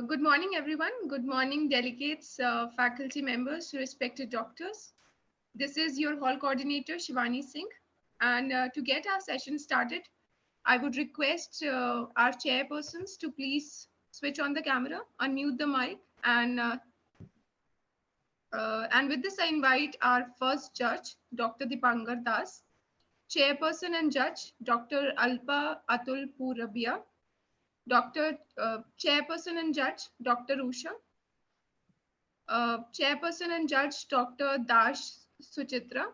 Good morning, everyone. Good morning, delegates, faculty members, respected doctors. This is your hall coordinator, Shivani Singh. And to get our session started, I would request our chairpersons to please switch on the camera, unmute the mic, and with this, I invite our first judge, Dr. Dipankar Das, chairperson and judge, Dr. Alpa Atul Purabia, Chairperson and Judge, Dr. Usha, Chairperson and Judge, Dr. Dash Suchitra,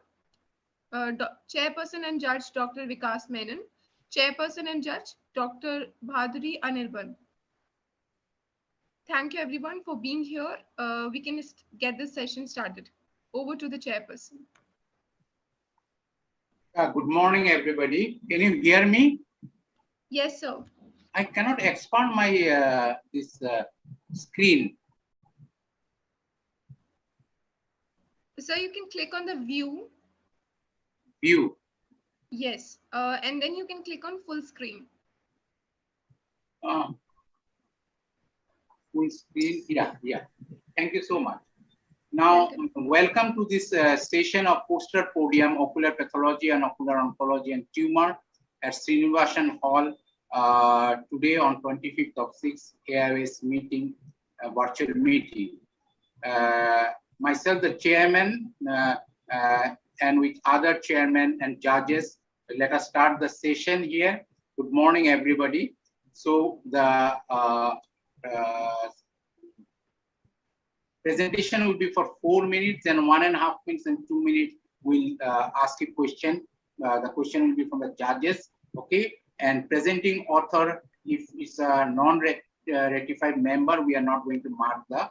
Chairperson and Judge, Dr. Vikas Menon, Chairperson and Judge, Dr. Bhaduri Anirban. Thank you everyone for being here. We can get this session started. Over to the chairperson. Good morning, everybody. Can you hear me? Yes, sir. I cannot expand my this screen. So you can click on the view. View. Yes, and then you can click on full screen. Full screen. Yeah. Thank you so much. Now, welcome to this session of poster podium, ocular pathology and ocular oncology and tumor at Srinivasan Hall. Today on 25th of 6th AIOS meeting, virtual meeting. Myself, the chairman, and with other chairmen and judges, let us start the session here. Good morning, everybody. So the presentation will be for 4 minutes, and 1.5 minutes and 2 minutes we'll ask a question. The question will be from the judges, okay? And presenting author, if it's a non-ratified member, we are not going to mark the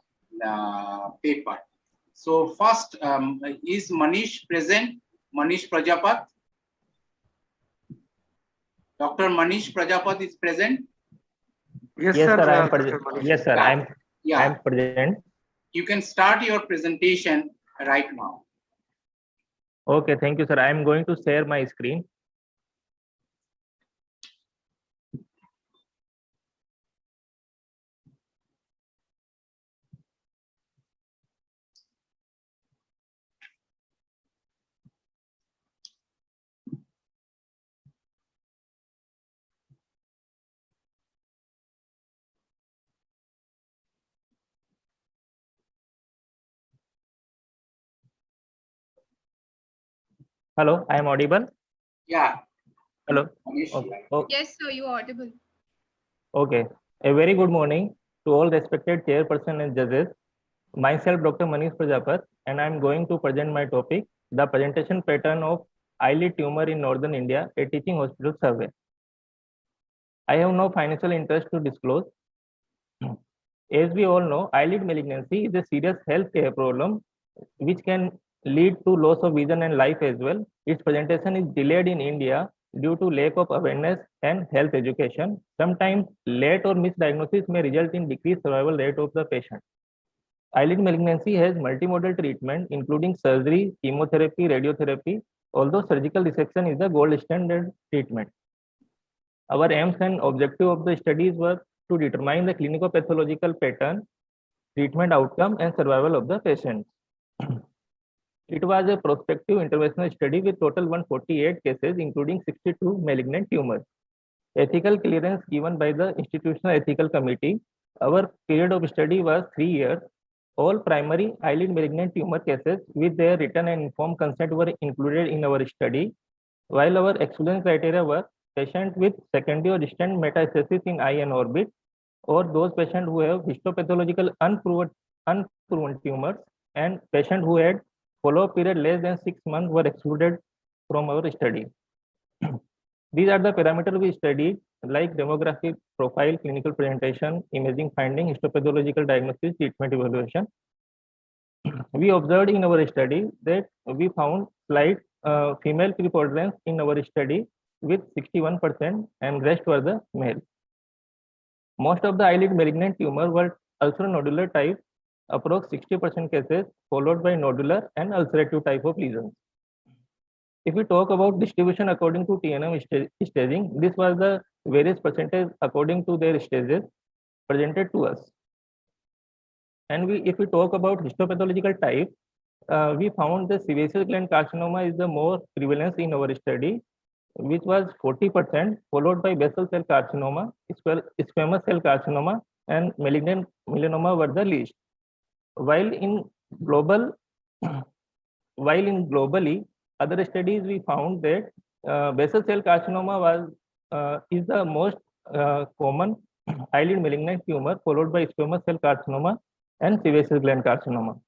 paper. So first, is Manish present? Manish Prajapat? Dr. Manish Prajapat is present? Yes, sir. I am present. Yes, sir. I am present. You can start your presentation right now. Okay, thank you, sir. I am going to share my screen. Hello, I am audible? Yeah. Hello. Okay. Yes, sir, you are audible. Okay. A very good morning to all respected chairperson and judges. Myself, Dr. Manish Prajapat, and I am going to present my topic, the presentation pattern of eyelid tumor in Northern India, a teaching hospital survey. I have no financial interest to disclose. As we all know, eyelid malignancy is a serious healthcare problem which can lead to loss of vision and life as well. Its presentation is delayed in India due to lack of awareness and health education. Sometimes late or misdiagnosis may result in decreased survival rate of the patient. Eyelid malignancy has multimodal treatment, including surgery, chemotherapy, radiotherapy, although surgical resection is the gold standard treatment. Our aims and objective of the studies were to determine the clinical pathological pattern, treatment outcome, and survival of the patients. It was a prospective interventional study with total 148 cases, including 62 malignant tumors. Ethical clearance given by the Institutional Ethical Committee. Our period of study was 3 years. All primary eyelid malignant tumor cases with their written and informed consent were included in our study, while our exclusion criteria were patients with secondary or distant metastasis in eye and orbit, or those patients who have histopathological unproven tumors, and patients who had follow-up period less than 6 months were excluded from our study. These are the parameters we studied, like demographic profile, clinical presentation, imaging finding, histopathological diagnosis, treatment evaluation. We observed in our study that we found slight female preponderance in our study with 61%, and rest were the male. Most of the eyelid malignant tumor were ulceranodular type, approx 60% cases, followed by nodular and ulcerative type of lesions. If we talk about distribution according to TNM staging, this was the various percentage according to their stages presented to us. And if we talk about histopathological type, we found the sebaceous gland carcinoma is the more prevalence in our study, which was 40%, followed by basal cell carcinoma, squamous cell carcinoma, and malignant melanoma were the least. While in globally, other studies we found that basal cell carcinoma is the most common eyelid malignant tumor, followed by squamous cell carcinoma and sebaceous gland carcinoma.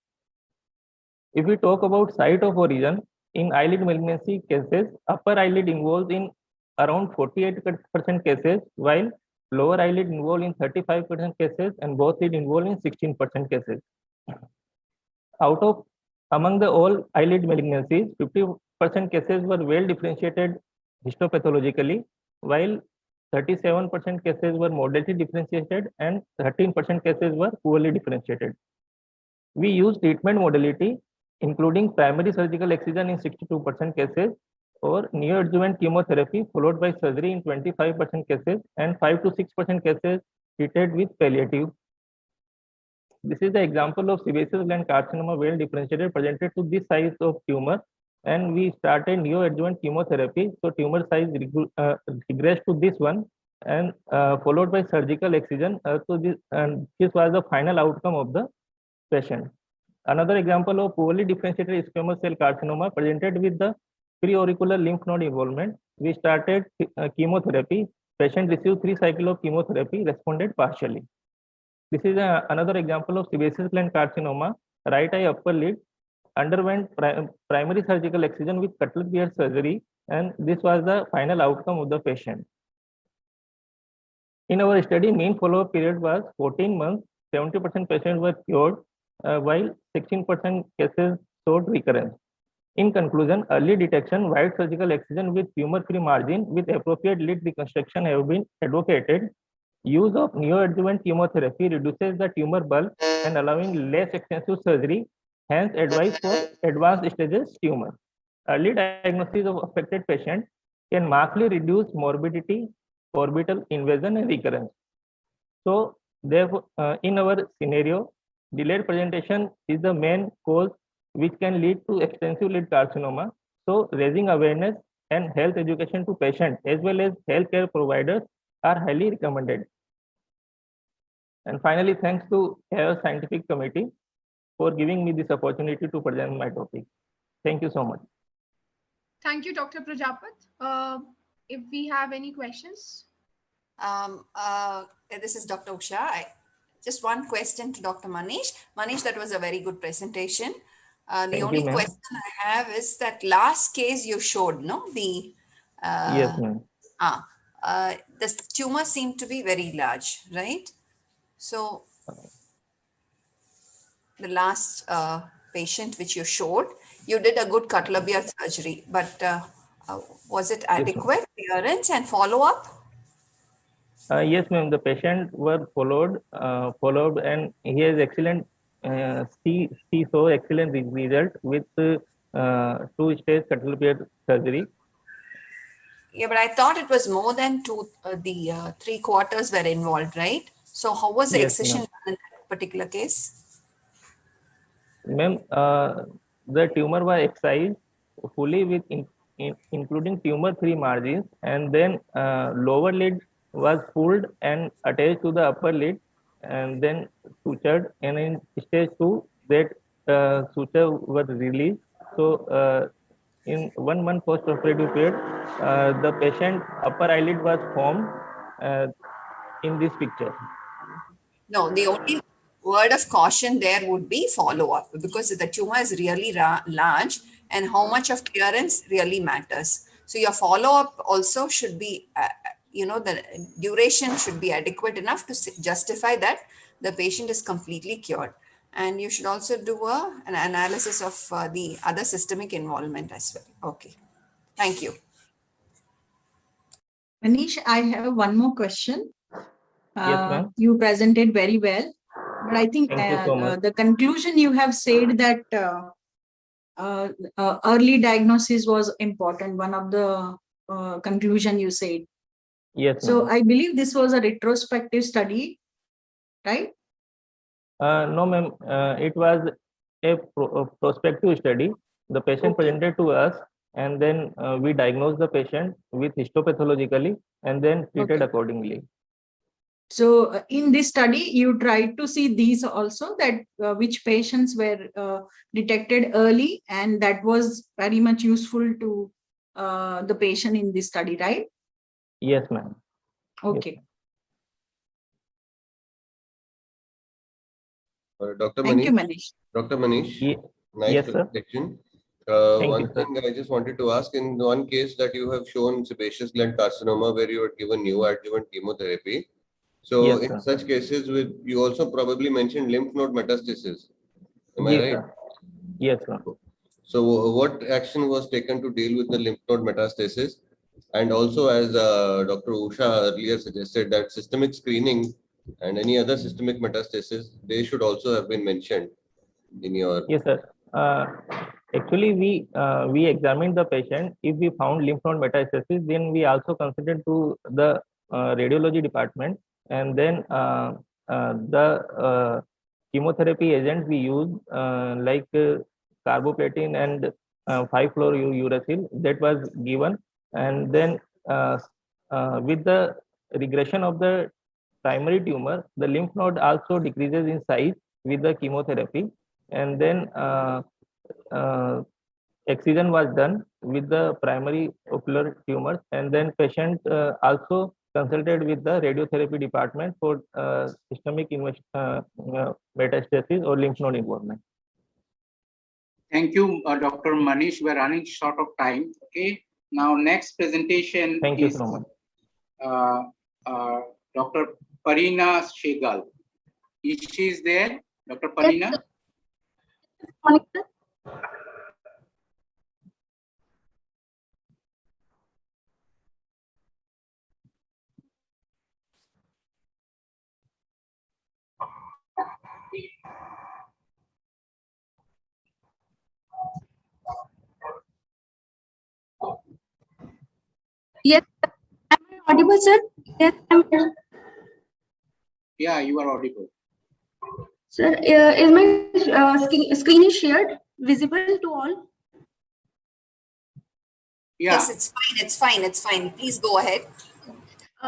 If we talk about site of origin, in eyelid malignancy cases, upper eyelid involves in around 48% cases, while lower eyelid involved in 35% cases, and both lid involved in 16% cases. Among the all eyelid malignancies, 50% cases were well differentiated histopathologically, while 37% cases were moderately differentiated and 13% cases were poorly differentiated. We use treatment modality including primary surgical excision in 62% cases, or neoadjuvant chemotherapy followed by surgery in 25% cases, and 5 to 6% cases treated with palliative. This is the example of sebaceous gland carcinoma well differentiated presented to this size of tumor, and we started neoadjuvant chemotherapy. So tumor size regressed to this one, and followed by surgical excision. This was the final outcome of the patient. Another example of poorly differentiated squamous cell carcinoma presented with the preauricular lymph node involvement. We started chemotherapy. Patient received 3 cycles of chemotherapy, responded partially. This is another example of sebaceous gland carcinoma. Right eye upper lid underwent primary surgical excision with cutlet beard surgery, and this was the final outcome of the patient. In our study, mean follow-up period was 14 months. 70% patients were cured, while 16% cases showed recurrence. In conclusion, early detection, wide surgical excision with tumor-free margin with appropriate lid reconstruction have been advocated. Use of neoadjuvant chemotherapy reduces the tumor bulk and allowing less extensive surgery, hence advice for advanced stages tumor. Early diagnosis of affected patient can markedly reduce morbidity, orbital invasion, and recurrence. So therefore, in our scenario, delayed presentation is the main cause which can lead to extensive lid carcinoma. So raising awareness and health education to patients as well as healthcare providers are highly recommended. And finally, thanks to AIR Scientific Committee for giving me this opportunity to present my topic. Thank you so much. Thank you, Dr. Prajapat. If we have any questions. This is Dr. Usha. Just one question to Dr. Manish. Manish, that was a very good presentation. The only question I have is that last case you showed, no? Yes, ma'am. The tumor seemed to be very large, right? So the last patient which you showed, you did a good cutlet beard surgery, but was it adequate clearance and follow-up? Yes, ma'am. The patient were followed, and he has excellent. He saw excellent result with 2-stage cutlet beard surgery. Yeah, but I thought it was more than 3 quarters were involved, right? So how was the excision in that particular case? Ma'am, the tumor was excised fully with including tumor-free margins, and then lower lid was pulled and attached to the upper lid, and then sutured, and in stage 2 that suture was released. So in 1 month post-operative period, the patient upper eyelid was formed in this picture. No, the only word of caution there would be follow-up, because the tumor is really large and how much of clearance really matters. So your follow-up also should be, the duration should be adequate enough to justify that the patient is completely cured. And you should also do an analysis of the other systemic involvement as well. Okay. Thank you. Manish, I have one more question. Yes, ma'am. You presented very well, but I think the conclusion you have said that early diagnosis was important. One of the conclusion you said. Yes. So I believe this was a retrospective study, right? No, ma'am. It was a prospective study. The patient presented to us, and then we diagnosed the patient with histopathologically, and then treated accordingly. So in this study, you tried to see these also, that which patients were detected early, and that was very much useful to the patient in this study, right? Yes, ma'am. Okay. Dr. Thank Manish. you, Manish. Dr. Manish, nice Yes, sir. presentation. Thank One you, sir. thing I just wanted to ask, in one case that you have shown sebaceous gland carcinoma where you had given neoadjuvant chemotherapy. So Yes, in sir. such cases, you also probably mentioned lymph node metastasis. Am I Yes, right? sir. Yes, sir. So what action was taken to deal with the lymph node metastasis? And also, as Dr. Usha earlier suggested, that systemic screening and any other systemic metastasis, they should also have been mentioned in your... Yes, sir. Actually, we examined the patient. If we found lymph node metastasis, then we also considered to the radiology department, and then the chemotherapy agents we use, like carboplatin and 5-fluorouracil, that was given, and then with the regression of the primary tumor, the lymph node also decreases in size with the chemotherapy, and then excision was done with the primary ocular tumors, and then patient also consulted with the radiotherapy department for systemic metastasis or lymph node involvement. Thank you, Dr. Manish. We're running short of time. Okay. Now, next presentation Thank you so much. Dr. Parina Shegal. Is she there, Dr. Parina? Yes, am I audible, sir? Yes, I'm here. Yeah, you are audible. Sir, is my screen is shared, visible to all? Yeah. Yes, it's fine. It's fine. It's fine. Please go ahead.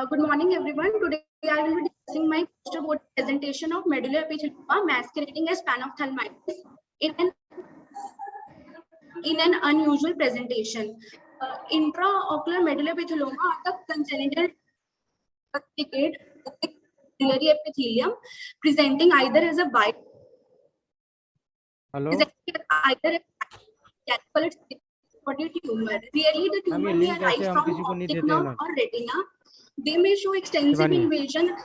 Good morning, everyone. Today I will be discussing my poster board presentation of medullary epithelioma masquerading as panophthalmitis in an unusual presentation. Intraocular medullary epithelioma are the congenital medullary epithelium presenting either as a either a tumor. Rarely the tumor may arise from optic nerve or retina. They may show extensive invasion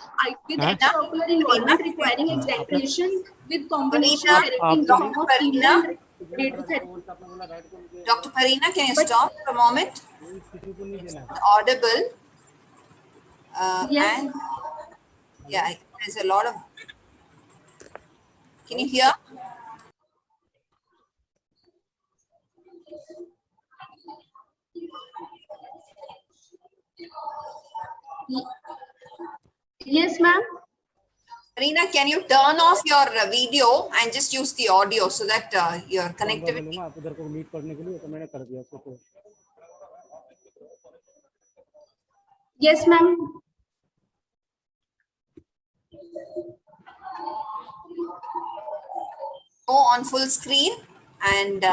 with extraocular involvement requiring examination with combination therapy in the form of chemo and radiotherapy. Dr. Parina, can you stop for a moment? It's not audible. Yes. And yeah, there's a lot of... Can you hear? Yes, ma'am. Parina, can you turn off your video and just use the audio so that your connectivity... Yes, ma'am. Go on full screen and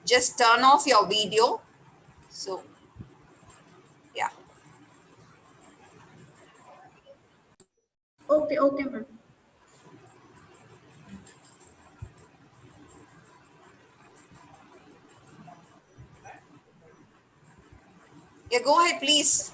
just turn off your video. So, yeah. Okay, ma'am. Yeah, go ahead, please.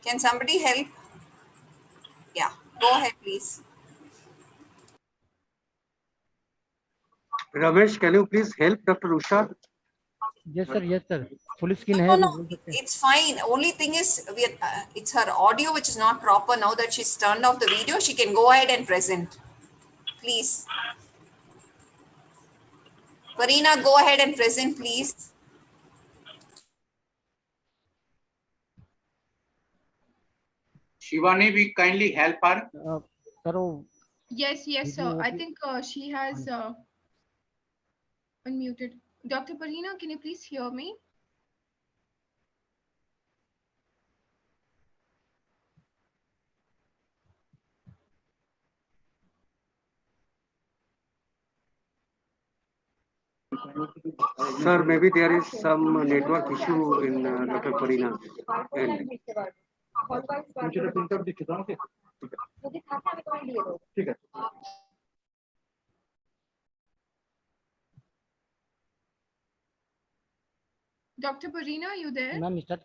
Can somebody help? Yeah, go ahead, please. Ramesh, can you please help Dr. Usha? Yes, sir. Yes, sir. Full screen No, है no, अभी no, बोल सकते हैं. it's fine. Only thing is, it's her audio which is not proper. Now that she's turned off the video, she can go ahead and present. Please. Farina, go ahead and present, please. Shivani, we kindly help her. Sir वो Yes, yes, sir. video I think she has unmuted. Dr. Parina, can you please hear me? Sir, maybe there is some network issue in Dr. Farina. And Dr. Parina, are you there? Ma'am start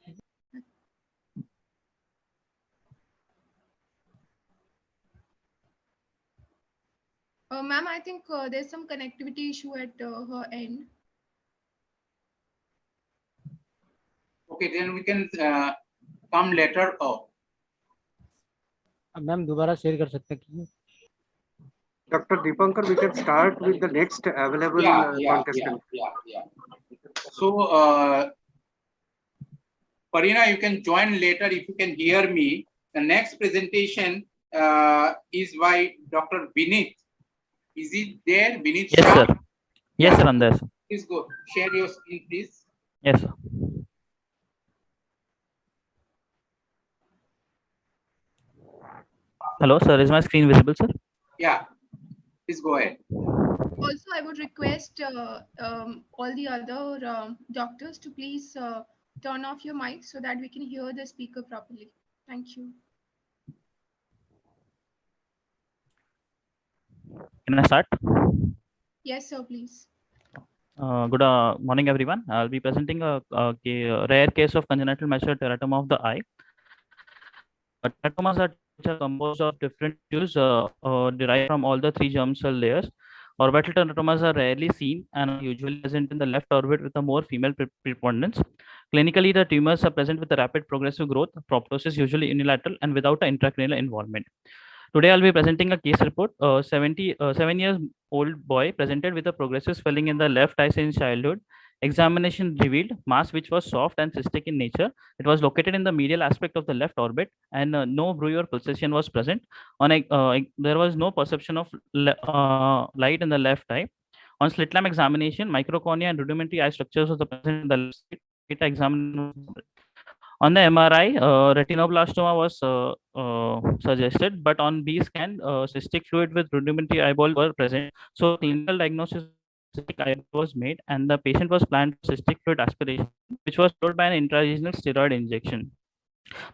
Ma'am, I think there's some connectivity issue at her end. Okay, then we can come later. Oh, ma'am दोबारा share कर सकते हैं. Dr. Deepankar, we can start with the next available contestant. So, Parina, you can join later if you can hear me. The next presentation is by Dr. Vinit. Is it there, Vinit? Yes, Shah? sir. Yes, sir, I'm there, sir. Please go share your screen, please. Yes, sir. Hello, sir. Is my screen visible, sir? Yeah, please go ahead. Also, I would request all the other doctors to please turn off your mic so that we can hear the speaker properly. Thank you. Can I start? Yes, sir, please. Good morning, everyone. I'll be presenting a rare case of congenital macular teratoma of the eye. Teratomas are composed of different tissues derived from all the three germ cell layers. Orbital teratomas are rarely seen and are usually present in the left orbit with a more female preponderance. Clinically, the tumors are present with a rapid progressive growth, proptosis usually unilateral and without an intracranial involvement. Today, I'll be presenting a case report. 7-year-old boy presented with a progressive swelling in the left eye since childhood. Examination revealed mass which was soft and cystic in nature. It was located in the medial aspect of the left orbit, and no bruit pulsation was present. There was no perception of light in the left eye. On slit lamp examination, microcornea and rudimentary eye structures were present in the left side. Data examination. On the MRI, retinoblastoma was suggested, but on B scan, cystic fluid with rudimentary eyeball were present. So clinical diagnosis of cystic eyeball was made, and the patient was planned for cystic fluid aspiration, which was followed by an intrareginal steroid injection.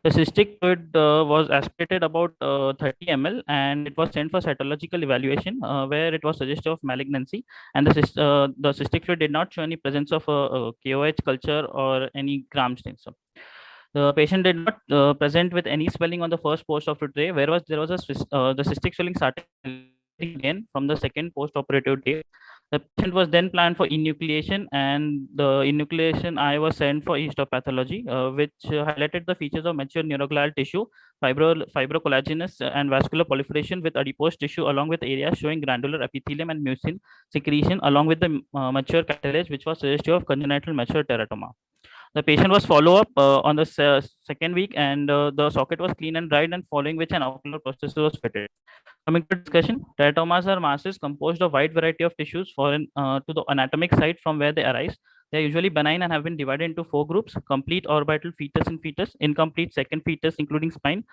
The cystic fluid was aspirated about 30 ml, and it was sent for cytological evaluation, where it was suggestive of malignancy, and the cystic fluid did not show any presence of a KOH culture or any gram stains. The patient did not present with any swelling on the first post-operative day, whereas there was the cystic swelling started again from the second post-operative day. The patient was then planned for enucleation, and the enucleation eye was sent for histopathology, which highlighted the features of mature neuroglial tissue, fibrocollagenous and vascular proliferation with adipose tissue, along with areas showing granular epithelium and mucin secretion, along with the mature cartilage, which was suggestive of congenital macular teratoma. The patient was follow up on the second week, and the socket was clean and dried, and following which an ocular process was fitted. Coming to discussion, teratomas are masses composed of wide variety of tissues foreign to the anatomic site from where they arise. They are usually benign and have been divided into 4 groups: complete orbital fetus in fetus, incomplete second fetus including spine,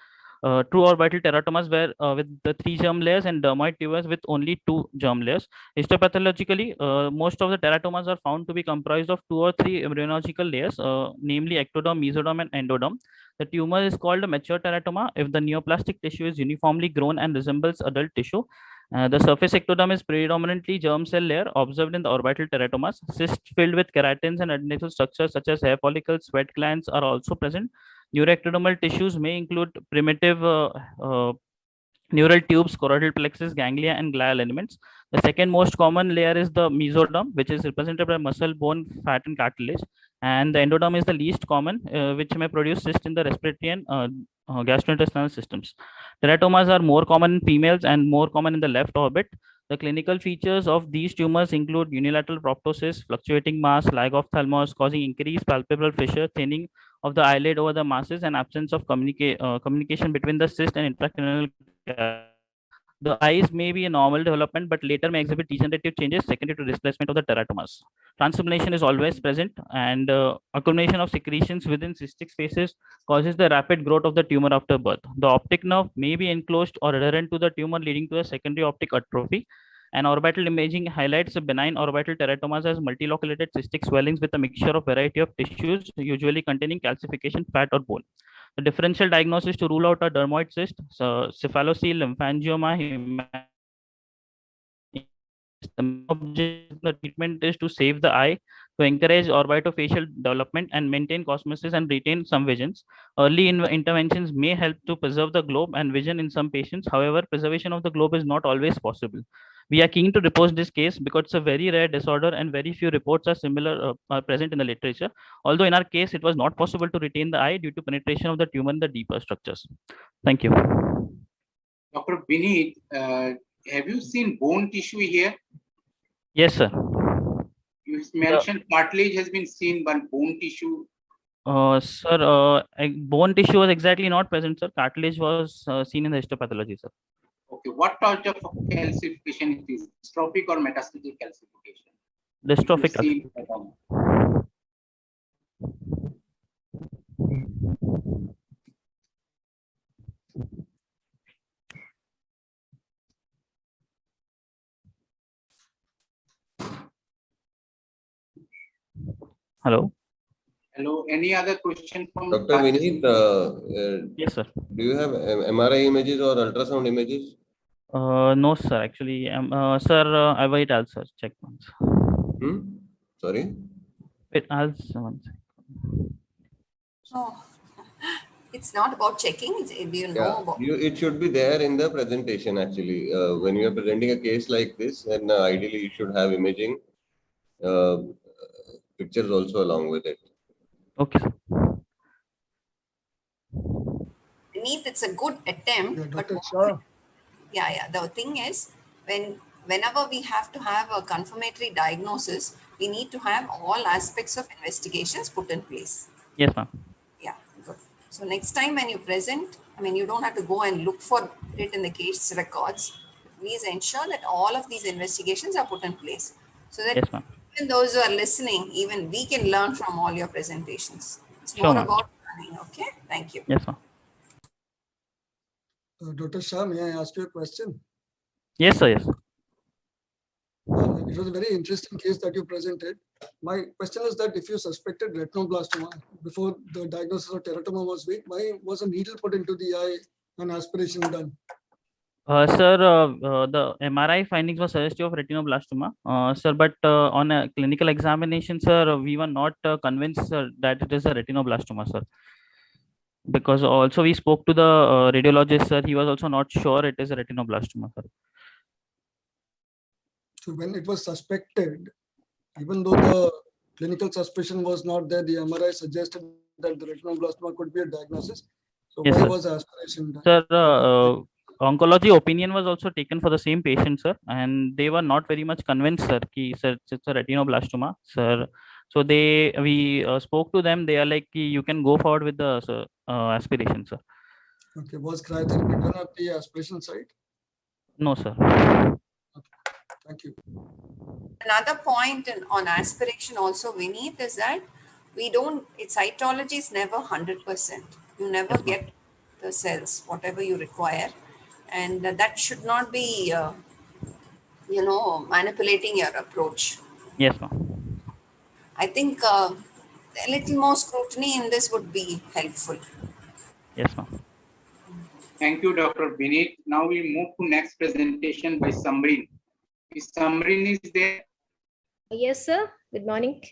true orbital teratomas where with the 3 germ layers, and dermoid tumors with only 2 germ layers. Histopathologically, most of the teratomas are found to be comprised of 2 or 3 embryological layers, namely ectoderm, mesoderm, and endoderm. The tumor is called a mature teratoma if the neoplastic tissue is uniformly grown and resembles adult tissue. The surface ectoderm is predominantly germ cell layer observed in the orbital teratomas. Cysts filled with keratins and adnexal structures such as hair follicles, sweat glands are also present. Neuroectodermal tissues may include primitive neural tubes, choroidal plexus, ganglia, and glial elements. The second most common layer is the mesoderm, which is represented by muscle, bone, fat, and cartilage. And the endoderm is the least common, which may produce cysts in the respiratory and gastrointestinal systems. Teratomas are more common in females and more common in the left orbit. The clinical features of these tumors include unilateral proptosis, fluctuating mass, lag of thalamus, causing increased palpebral fissure, thinning of the eyelid over the masses, and absence of communication between the cyst and intracranial. The eyes may be a normal development, but later may exhibit degenerative changes secondary to displacement of the teratomas. Transformation is always present, and accumulation of secretions within cystic spaces causes the rapid growth of the tumor after birth. The optic nerve may be enclosed or adherent to the tumor, leading to a secondary optic atrophy. And orbital imaging highlights a benign orbital teratomas as multiloculated cystic swellings with a mixture of variety of tissues, usually containing calcification, fat, or bone. The differential diagnosis to rule out a dermoid cyst, cephalocele, lymphangioma, the treatment is to save the eye, to encourage orbitofacial development and maintain cosmesis and retain some visions. Early interventions may help to preserve the globe and vision in some patients. However, preservation of the globe is not always possible. We are keen to report this case because it's a very rare disorder and very few reports are similar are present in the literature. Although in our case, it was not possible to retain the eye due to penetration of the tumor in the deeper structures. Thank you. Dr. Vineet, have you seen bone tissue here? Yes, sir. You mentioned cartilage has been seen, but bone tissue. Sir, bone tissue was exactly not present, sir. Cartilage was seen in the histopathology, sir. Okay, what type of calcification it is? Dystrophic or metastatic calcification? Dystrophic. Hello. Hello. Any other question from Dr. Vineet? Yes, sir. Do you have MRI images or ultrasound images? No, sir. Actually, sir, I wait. I'll sir check once. Sorry. Wait, I'll one second. Oh, it's not about checking. Do you know about? It should be there in the presentation. Actually, when you are presenting a case like this, then ideally you should have imaging pictures also along with it. Okay. Beneath, it's a good attempt, but the thing is, whenever we have to have a confirmatory diagnosis, we need to have all aspects of investigations put in place. Yes, ma'am. Yeah, good. So next time when you present, I mean, you don't have to go and look for it in the case records. Please ensure that all of these investigations are put in place, so that even those who are listening, even we can learn from all your presentations. It's more about learning. Okay, thank you. Yes, ma'am. Dr. Shah, may I ask you a question? Yes, sir. Yes. It was a very interesting case that you presented. My question is that if you suspected retinoblastoma before the diagnosis of teratoma was weak, why was a needle put into the eye and aspiration done? Sir, the MRI findings were suggestive of retinoblastoma, sir, but on a clinical examination, sir, we were not convinced that it is a retinoblastoma, sir. Because also we spoke to the radiologist, sir. He was also not sure it is a retinoblastoma, sir. So when it was suspected, even though the clinical suspicion was not there, the MRI suggested that the retinoblastoma could be a diagnosis. So yes, why sir. was aspiration done? Sir, oncology opinion was also taken for the same patient, sir, and they were not very much convinced, sir, it's a retinoblastoma, sir. So we spoke to them. They are like, you can go forward with the aspiration, sir. Okay, was cryotherapy done at the aspiration site? No, sir. Okay, thank you. Another point on aspiration also, Vineet, is that cytology is never 100%. You never get the cells, whatever you require. And that should not be, manipulating your approach. Yes, ma'am. I think a little more scrutiny in this would be helpful. Yes, ma'am. Thank you, Dr. Vineet. Now we move to next presentation by Samrin. Is Samrin is there? Yes, sir. Good morning.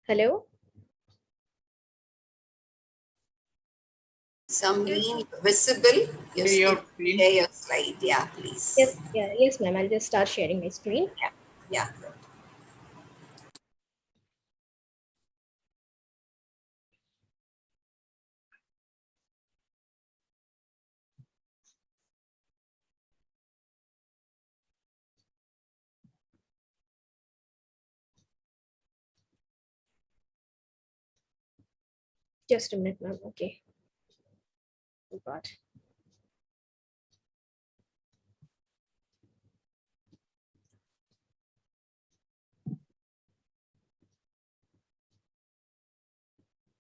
Hello. Samreen, visible? Share your screen. Share your slide, yeah, please. Yes, yeah, yes, ma'am. I'll just start sharing my screen. Yeah. Just a minute, ma'am. Okay. Oh God.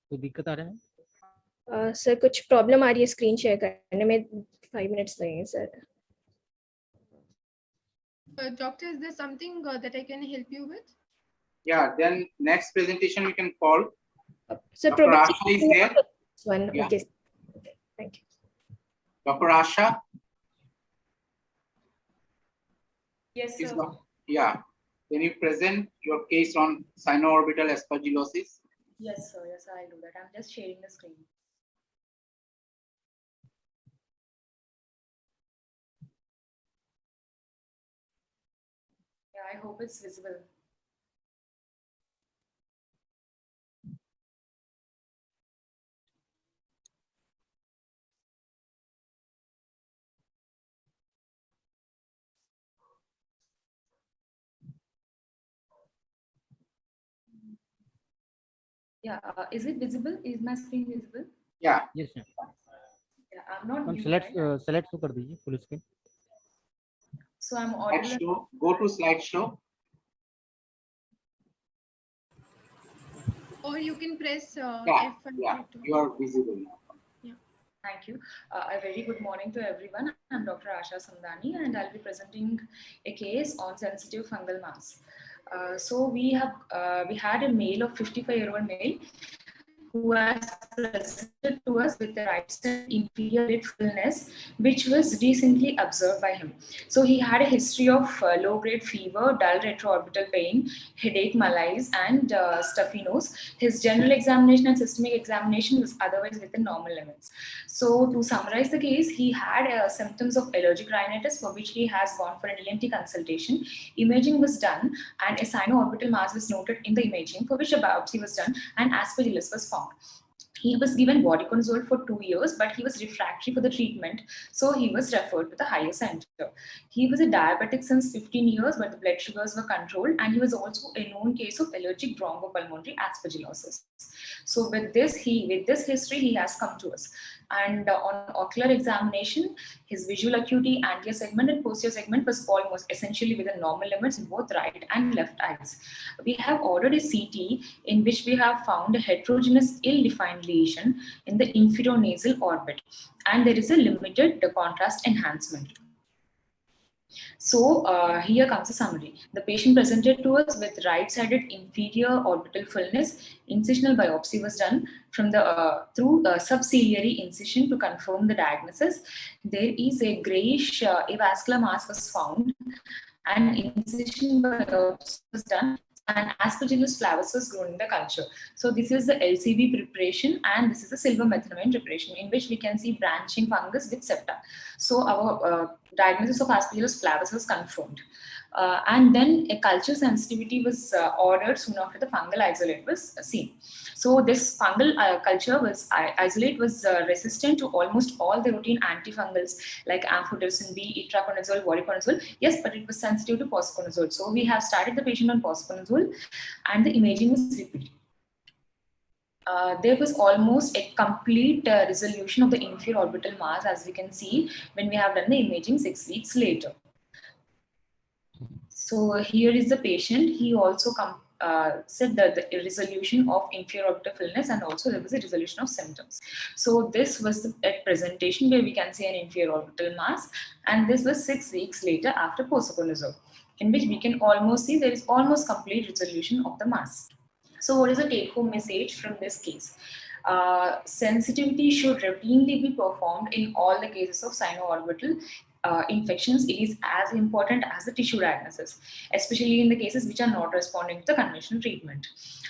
कोई दिक्कत आ रहा है? Sir कुछ problem आ रही है screen share करने में 5 minutes लगेंगे sir. Doctor, is there something that I can help you with? Yeah, then next presentation we can call. So Dr. Asha is there. One. Yeah. Okay. Thank you. Dr. Asha? Yes, Is sir. yeah. Can you present your case on sino-orbital aspergillosis? Yes, sir. Yes, I'll do that. I'm just sharing the screen. Yeah, I hope it's visible. Yeah, is it visible? Is my screen visible? Yeah. Yes, ma'am. Yeah, I'm not. Ma'am, mute, select right? select तो कर दीजिए full screen. So I'm audible. Slideshow. Go to slideshow. Or you can press Yeah, F1. yeah. You are visible now. Thank you. A very good morning to everyone. I'm Dr. Asha Samdani and I'll be presenting a case on sensitive fungal mass. So we had a male of 55-year-old male who has presented to us with the right side inferior lid fullness, which was recently observed by him. So he had a history of low-grade fever, dull retroorbital pain, headache, malaise, and stuffy nose. His general examination and systemic examination was otherwise within normal limits. So to summarize the case, he had symptoms of allergic rhinitis for which he has gone for an ENT consultation. Imaging was done and a sino-orbital mass was noted in the imaging for which a biopsy was done and aspergillus was found. He was given voriconazole for 2 years, but he was refractory for the treatment, so he was referred to the higher center. He was a diabetic since 15 years, but the blood sugars were controlled, and he was also a known case of allergic bronchopulmonary aspergillosis. So with this history, he has come to us. And on ocular examination, his visual acuity, anterior segment and posterior segment was almost essentially within normal limits in both right and left eyes. We have ordered a CT in which we have found a heterogeneous ill-defined lesion in the inferonasal orbit, and there is a limited contrast enhancement. So here comes a summary. The patient presented to us with right-sided inferior orbital fullness. Incisional biopsy was done from the through subciliary incision to confirm the diagnosis. There is a grayish avascular mass was found, and incision biopsy was done, and Aspergillus flavus was grown in the culture. So this is the LCB preparation, and this is the silver methylamine preparation in which we can see branching fungus with septa. So our diagnosis of Aspergillus flavus was confirmed. And then a culture sensitivity was ordered soon after the fungal isolate was seen. So this fungal culture isolate was resistant to almost all the routine antifungals like amphotericin B, itraconazole, voriconazole. Yes, but it was sensitive to posaconazole. So we have started the patient on posaconazole, and the imaging was repeated. There was almost a complete resolution of the inferior orbital mass, as we can see when we have done the imaging 6 weeks later. So here is the patient. He also said that the resolution of inferior orbital fullness, and also there was a resolution of symptoms. So this was a presentation where we can see an inferior orbital mass, and this was 6 weeks later after posaconazole, in which we can almost see there is almost complete resolution of the mass. So what is the take-home message from this case? Sensitivity should routinely be performed in all the cases of sino-orbital infections, it is as important as the tissue diagnosis, especially in the cases which are not responding to the conventional treatment.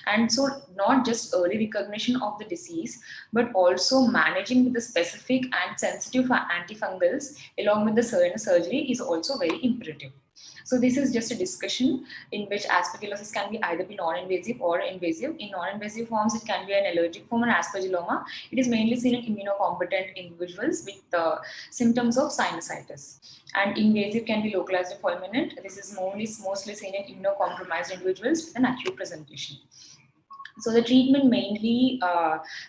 And so not just early recognition of the disease, but also managing with the specific and sensitive antifungals along with the surgery is also very imperative. So this is just a discussion in which aspergillosis can be either be non-invasive or invasive. In non-invasive forms, it can be an allergic form, an aspergilloma. It is mainly seen in immunocompetent individuals with symptoms of sinusitis. And invasive can be localized or fulminant. This is mostly seen in immunocompromised individuals with an acute presentation. So the treatment mainly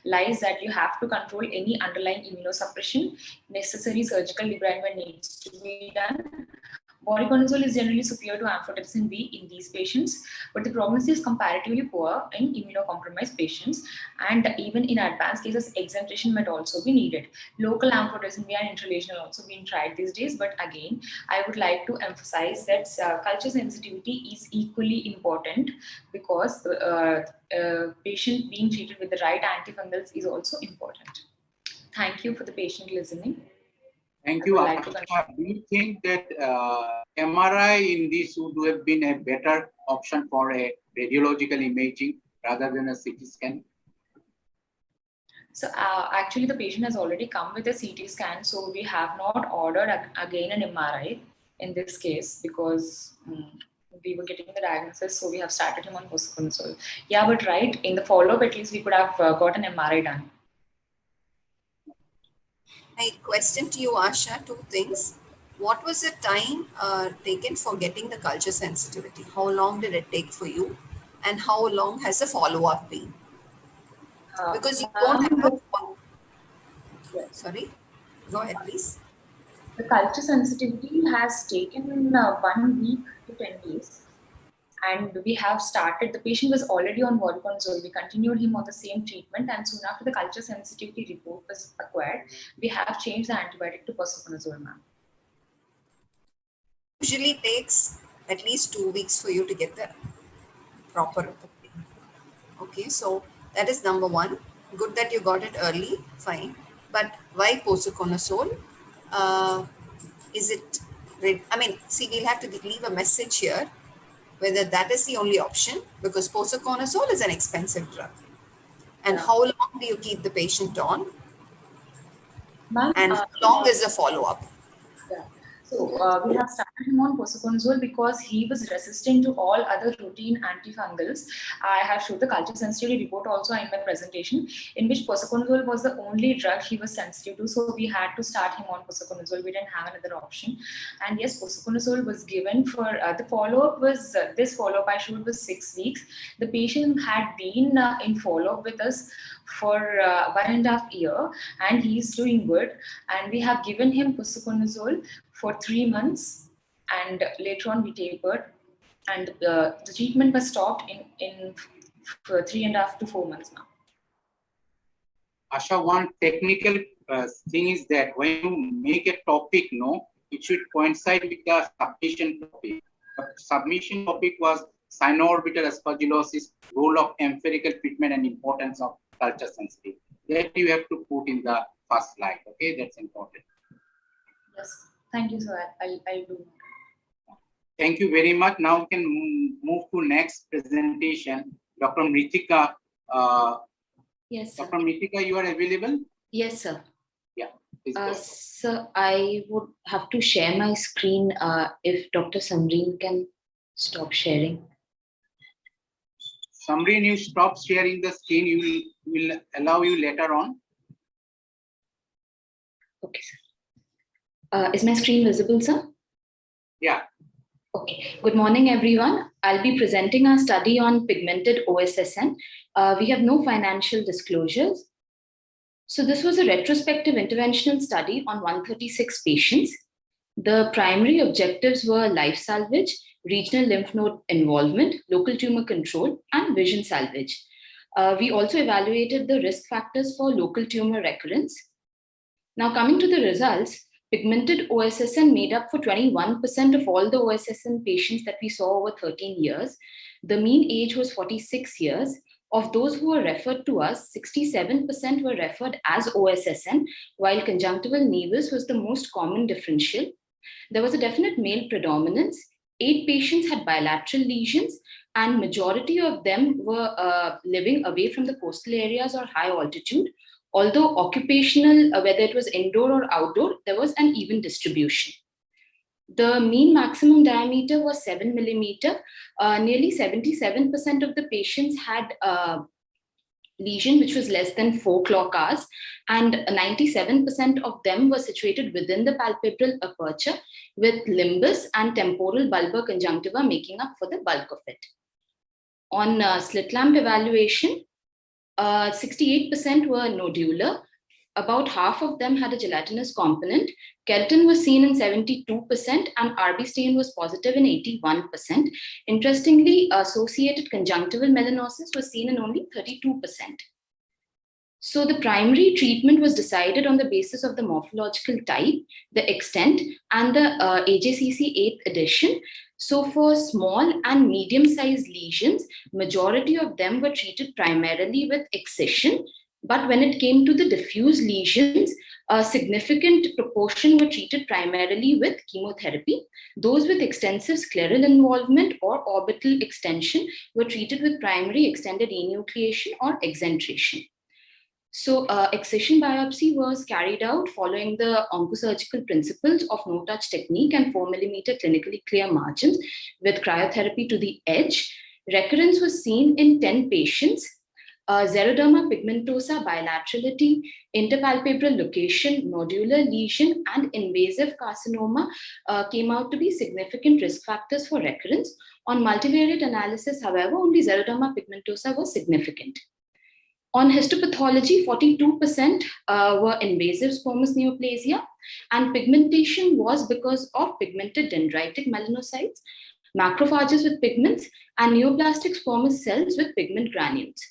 lies that you have to control any underlying immunosuppression. Necessary surgical debridement needs to be done. Voriconazole is generally superior to amphotericin B in these patients, but the prognosis is comparatively poor in immunocompromised patients, and even in advanced cases, exenteration might also be needed. Local amphotericin B and intralesional also being tried these days, but again, I would like to emphasize that culture sensitivity is equally important because the patient being treated with the right antifungals is also important. Thank you for the patient listening. Thank you. Do you think that MRI in this would have been a better option for a radiological imaging rather than a CT scan? So actually the patient has already come with a CT scan, so we have not ordered again an MRI in this case because we were getting the diagnosis, so we have started him on posaconazole. Yeah, but right, in the follow-up at least we could have got an MRI done. My question to you, Asha, two things. What was the time taken for getting the culture sensitivity? How long did it take for you? And how long has the follow-up been? Because you don't have a follow-up. Sorry, go ahead, please. The culture sensitivity has taken 1 week to 10 days. And we have started, the patient was already on voriconazole. We continued him on the same treatment, and soon after the culture sensitivity report was acquired, we have changed the antibiotic to posaconazole, ma'am. Usually takes at least 2 weeks for you to get the proper. Okay, so that is number one. Good that you got it early, fine. But why posaconazole? Is it, I mean, see, we'll have to leave a message here whether that is the only option, because posaconazole is an expensive drug. And how long do you keep the patient on? And how long is the follow-up? Yeah. So we have started him on posaconazole because he was resistant to all other routine antifungals. I have showed the culture sensitivity report also in my presentation, in which posaconazole was the only drug he was sensitive to. So we had to start him on posaconazole. We didn't have another option. And yes, posaconazole was given for the follow-up was, this follow-up I showed was 6 weeks. The patient had been in follow-up with us for 1.5 years, and he's doing good. And we have given him posaconazole for 3 months, and later on we tapered, and the treatment was stopped in for 3.5 to 4 months now. Asha, one technical thing is that when you make a topic, it should coincide with the submission topic. The submission topic was sinoorbital aspergillosis, role of empirical treatment and importance of culture sensitive. That you have to put in the first slide. Okay, that's important. Yes. Thank you, sir. I'll do. Thank you very much. Now we can move to next presentation. Dr. Mritika. Yes, sir. Dr. Mritika, you are available? Yes, sir. Yeah. Sir, I would have to share my screen if Dr. Samreen can stop sharing. Samreen, you stop sharing the screen. Will allow you later on. Okay, sir. Is my screen visible, sir? Yeah. Okay. Good morning, everyone. I'll be presenting our study on pigmented OSSN. We have no financial disclosures. So this was a retrospective interventional study on 136 patients. The primary objectives were life salvage, regional lymph node involvement, local tumor control, and vision salvage. We also evaluated the risk factors for local tumor recurrence. Now, coming to the results, pigmented OSSN made up for 21% of all the OSSN patients that we saw over 13 years. The mean age was 46 years. Of those who were referred to us, 67% were referred as OSSN, while conjunctival nevus was the most common differential. There was a definite male predominance. 8 patients had bilateral lesions, and majority of them were living away from the coastal areas or high altitude. Although occupational, whether it was indoor or outdoor, there was an even distribution. The mean maximum diameter was 7 millimeter. Nearly 77% of the patients had lesion which was less than 4 clock hours, and 97% of them were situated within the palpebral aperture, with limbus and temporal bulbar conjunctiva making up for the bulk of it. On slit lamp evaluation, 68% were nodular. About half of them had a gelatinous component. Keratin was seen in 72% and RB stain was positive in 81%. Interestingly, associated conjunctival melanosis was seen in only 32%. So the primary treatment was decided on the basis of the morphological type, the extent, and the AJCC 8th edition. So for small and medium-sized lesions, majority of them were treated primarily with excision. But when it came to the diffuse lesions, a significant proportion were treated primarily with chemotherapy. Those with extensive scleral involvement or orbital extension were treated with primary extended enucleation or exentration. So excision biopsy was carried out following the oncosurgical principles of no-touch technique and 4 millimeter clinically clear margins with cryotherapy to the edge. Recurrence was seen in 10 patients. Xeroderma pigmentosa bilaterality, interpalpebral location, nodular lesion, and invasive carcinoma came out to be significant risk factors for recurrence. On multivariate analysis, however, only Xeroderma pigmentosa was significant. On histopathology, 42% were invasive squamous neoplasia, and pigmentation was because of pigmented dendritic melanocytes, macrophages with pigments, and neoplastic squamous cells with pigment granules.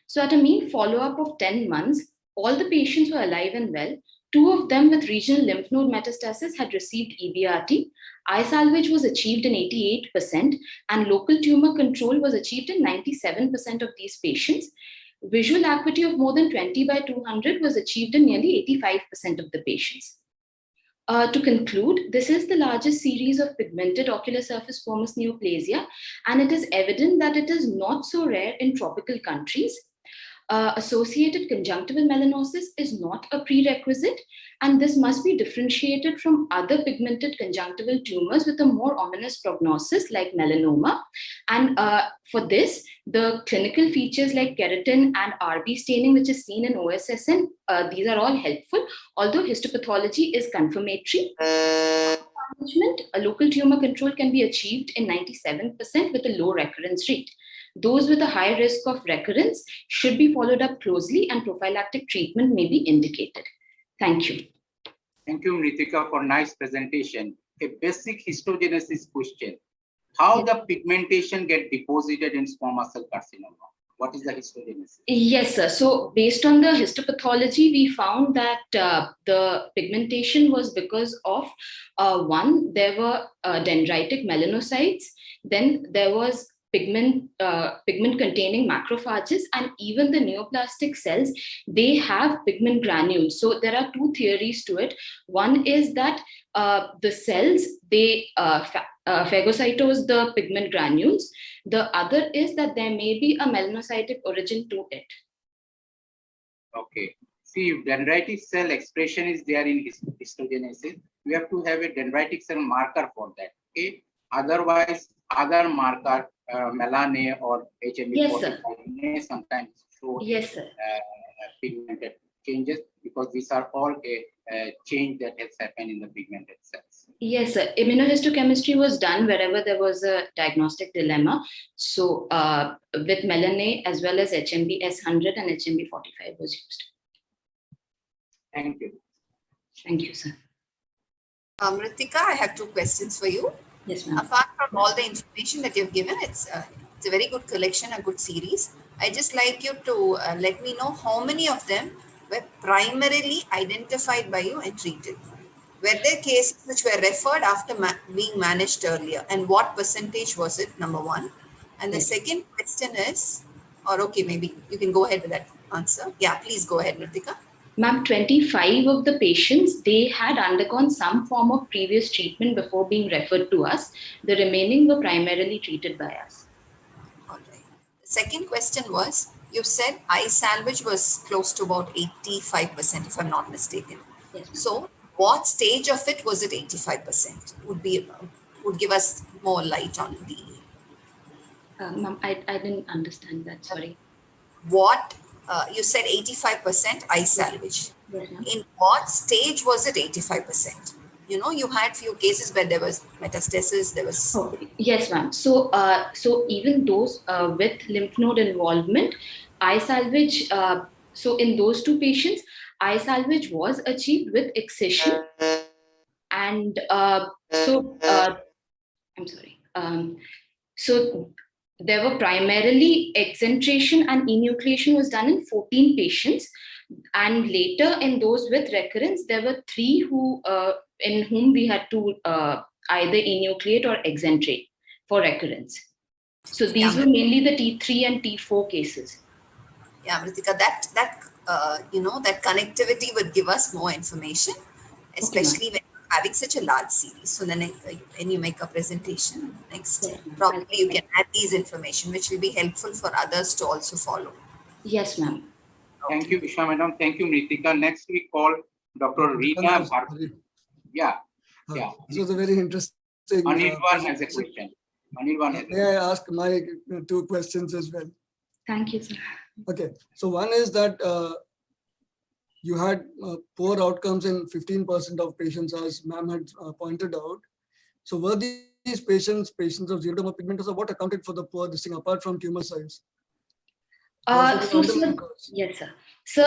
So at a mean follow-up of 10 months, all the patients were alive and well. 2 of them with regional lymph node metastasis had received EBRT. Eye salvage was achieved in 88%, and local tumor control was achieved in 97% of these patients. Visual acuity of more than 20/200 was achieved in nearly 85% of the patients. To conclude, this is the largest series of pigmented ocular surface squamous neoplasia, and it is evident that it is not so rare in tropical countries. Associated conjunctival melanosis is not a prerequisite, and this must be differentiated from other pigmented conjunctival tumors with a more ominous prognosis like melanoma. And for this, the clinical features like keratin and RB staining, which is seen in OSSN, these are all helpful, although histopathology is confirmatory. Management, a local tumor control can be achieved in 97% with a low recurrence rate. Those with a high risk of recurrence should be followed up closely, and prophylactic treatment may be indicated. Thank you. Thank you, Ritika, for nice presentation. A basic histogenesis question. How the pigmentation get deposited in squamous cell carcinoma? What is the histogenesis? Yes, sir. So based on the histopathology, we found that the pigmentation was because of, one, there were dendritic melanocytes, then there was pigment containing macrophages, and even the neoplastic cells, they have pigment granules. So there are 2 theories to it. One is that the cells, they phagocytose the pigment granules. The other is that there may be a melanocytic origin to it. Okay. See, if dendritic cell expression is there in histogenesis, we have to have a dendritic cell marker for that. Okay. Otherwise, other marker, melanae or HMB45 may sometimes show pigmented changes, because these are all a change that has happened in the pigmented cells. Yes, sir. Immunohistochemistry was done wherever there was a diagnostic dilemma. So with melanae as well as HMB-S100 and HMB45 was used. Thank you. Thank you, sir. Ritika, I have 2 questions for you. Yes, ma'am. Apart from all the information that you've given, it's a very good collection, a good series. I just like you to let me know how many of them were primarily identified by you and treated. Were there cases which were referred after being managed earlier, and what percentage was it, number 1? And the second question is, or okay, maybe you can go ahead with that answer. Yeah, please go ahead, Ritika. Ma'am, 25 of the patients, they had undergone some form of previous treatment before being referred to us. The remaining were primarily treated by us. All right. The second question was, you said eye salvage was close to about 85%, if I'm not mistaken. Yes, ma'am. So what stage of it was it 85%? Would give us more light on the Ma'am, I didn't understand that, sorry. what you said 85% eye salvage. Yes, ma'am. In what stage was it 85%? You know, you had few cases where there was metastasis, there was. Oh, yes, ma'am. So, so even those with lymph node involvement, eye salvage. So in those two patients, eye salvage was achieved with excision, and I'm sorry. So there were primarily exentration and enucleation was done in 14 patients, and later in those with recurrence, there were 3 who in whom we had to either enucleate or exentrate for recurrence. So these were mainly the T3 and T4 cases. Yeah, Mritika, you know, that connectivity would give us more information, especially when you're having such a large series. So then when you make a presentation next, probably you can add these information, which will be helpful for others to also follow. Yes, ma'am. Thank you, Usha madam. Thank you, Nitika. Next we call Dr. Rina. Yeah. Yeah. This was a very interesting. Anirban has a question. Anirban. May I ask my 2 questions as well? Thank you, sir. Okay, so one is that you had poor outcomes in 15% of patients, as ma'am had pointed out. So were these patients of xeroderma pigmentosa? What accounted for the poor this thing apart from tumor size? So, yes, sir. So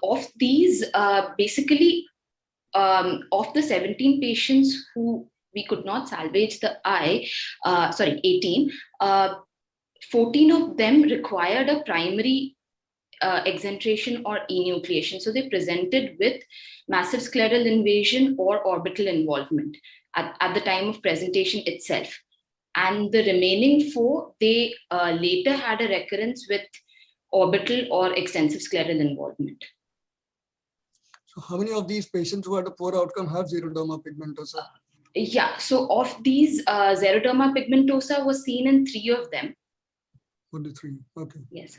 of these, basically, of the 17 patients who we could not salvage the eye, 18, 14 of them required a primary exentration or enucleation. So they presented with massive scleral invasion or orbital involvement at the time of presentation itself. And the remaining 4, they later had a recurrence with orbital or extensive scleral involvement. So how many of these patients who had a poor outcome have xeroderma pigmentosa? Yeah, so of these, xeroderma pigmentosa was seen in 3 of them. Only 3, okay. Yes.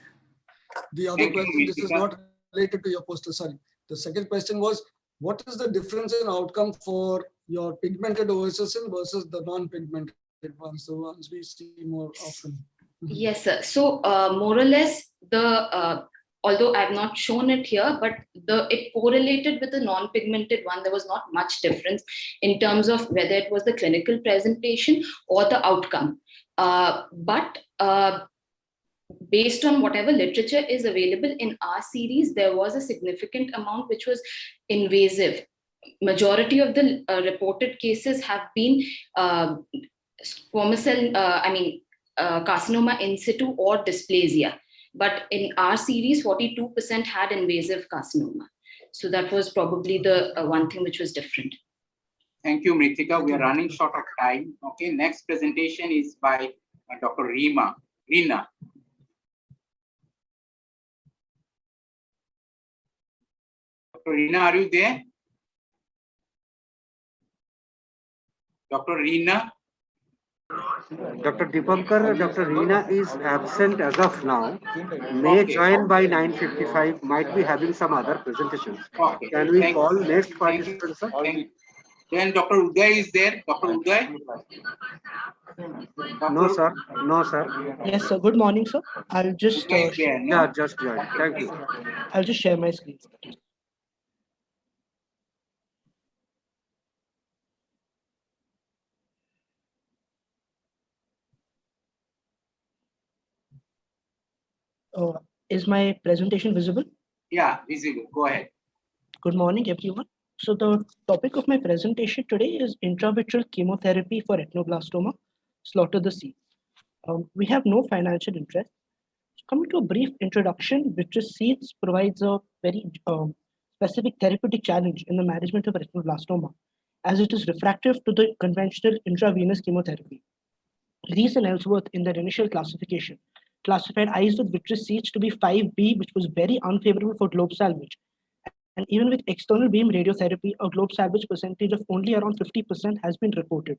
The other question, this is not related to your poster, sorry. The second question was, what is the difference in outcome for your pigmented OSSN versus the non-pigmented ones, the ones we see more often? Yes, sir. So more or less, the although I have not shown it here, but it correlated with the non-pigmented one. There was not much difference in terms of whether it was the clinical presentation or the outcome. But based on whatever literature is available in our series, there was a significant amount which was invasive. Majority of the reported cases have been squamous cell, carcinoma in situ or dysplasia. But in our series, 42% had invasive carcinoma. So that was probably the one thing which was different. Thank you, Mritika. We are running short of time. Okay, next presentation is by Dr. Rina. Dr. Rina, are you there? Dr. Rina? Dr. Dipankar, Dr. Rina is absent as of now. May join by 9:55. Might be having some other presentations. Okay. Can we call next participant, sir? Then Dr. Uday is there. Dr. Uday? No, sir. No, sir. Yes, sir. Good morning, sir. I'll just yeah, just join. Thank you. I'll just share my screen. Is my presentation visible? Yeah, visible. Go ahead. Good morning, everyone. So the topic of my presentation today is intravitreal chemotherapy for retinoblastoma, slaughter the seeds. We have no financial interest. So coming to a brief introduction, vitreous seeds provides a very specific therapeutic challenge in the management of retinoblastoma, as it is refractive to the conventional intravenous chemotherapy. Rees and Ellsworth, in their initial classification, classified eyes with vitreous seeds to be 5B, which was very unfavorable for globe salvage, And even with external beam radiotherapy, a globe salvage percentage of only around 50% has been reported,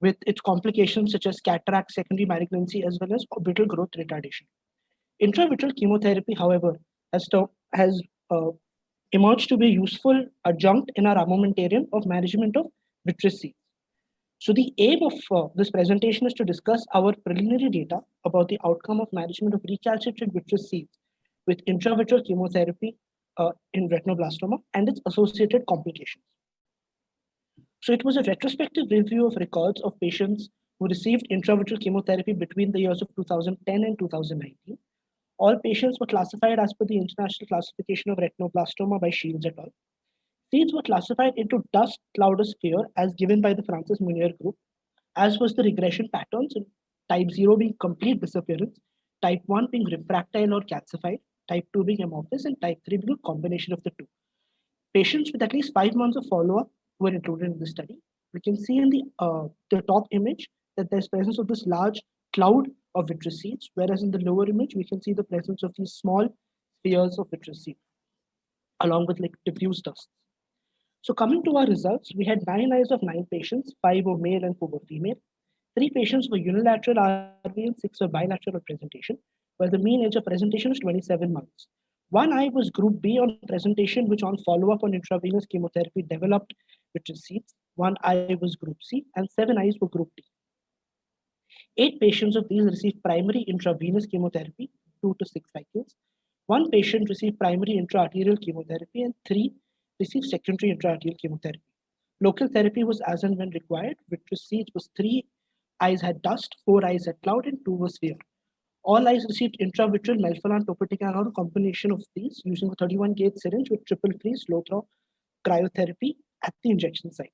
with its complications such as cataract, secondary malignancy, as well as orbital growth retardation. Intravitreal chemotherapy, however, has emerged to be a useful adjunct in our armamentarium of management of vitreous seeds. So the aim of this presentation is to discuss our preliminary data about the outcome of management of recalcitrant vitreous seeds with intravitreal chemotherapy in retinoblastoma and its associated complications. So it was a retrospective review of records of patients who received intravitreal chemotherapy between the years of 2010 and 2019. All patients were classified as per the International Classification of Retinoblastoma by Shields et al. Seeds were classified into dust, cloud, or sphere as given by the Francis Munier group, as was the regression patterns, type 0 being complete disappearance, type 1 being refractile or calcified, type 2 being amorphous, and type 3 being a combination of the two. Patients with at least 5 months of follow-up were included in the study. We can see in the top image that there's presence of this large cloud of vitreous seeds, whereas in the lower image, we can see the presence of these small spheres of vitreous seeds, along with like diffuse dust. So coming to our results, we had 9 eyes of 9 patients, 5 were male and 4 were female. 3 patients were unilateral RV and 6 were bilateral presentation, where the mean age of presentation was 27 months. 1 eye was group B on presentation, which on follow-up on intravenous chemotherapy developed vitreous seeds. 1 eye was group C, and 7 eyes were group D. 8 patients of these received primary intravenous chemotherapy, 2 to 6 cycles. 1 patient received primary intraarterial chemotherapy, and 3 received secondary intraarterial chemotherapy. Local therapy was as and when required. Vitreous seeds was 3 eyes had dust, 4 eyes had cloud, and 2 were sphere. All eyes received intravitreal melphalan, topotecan, or a combination of these using a 31-gauge syringe with triple freeze slow-throw cryotherapy at the injection site.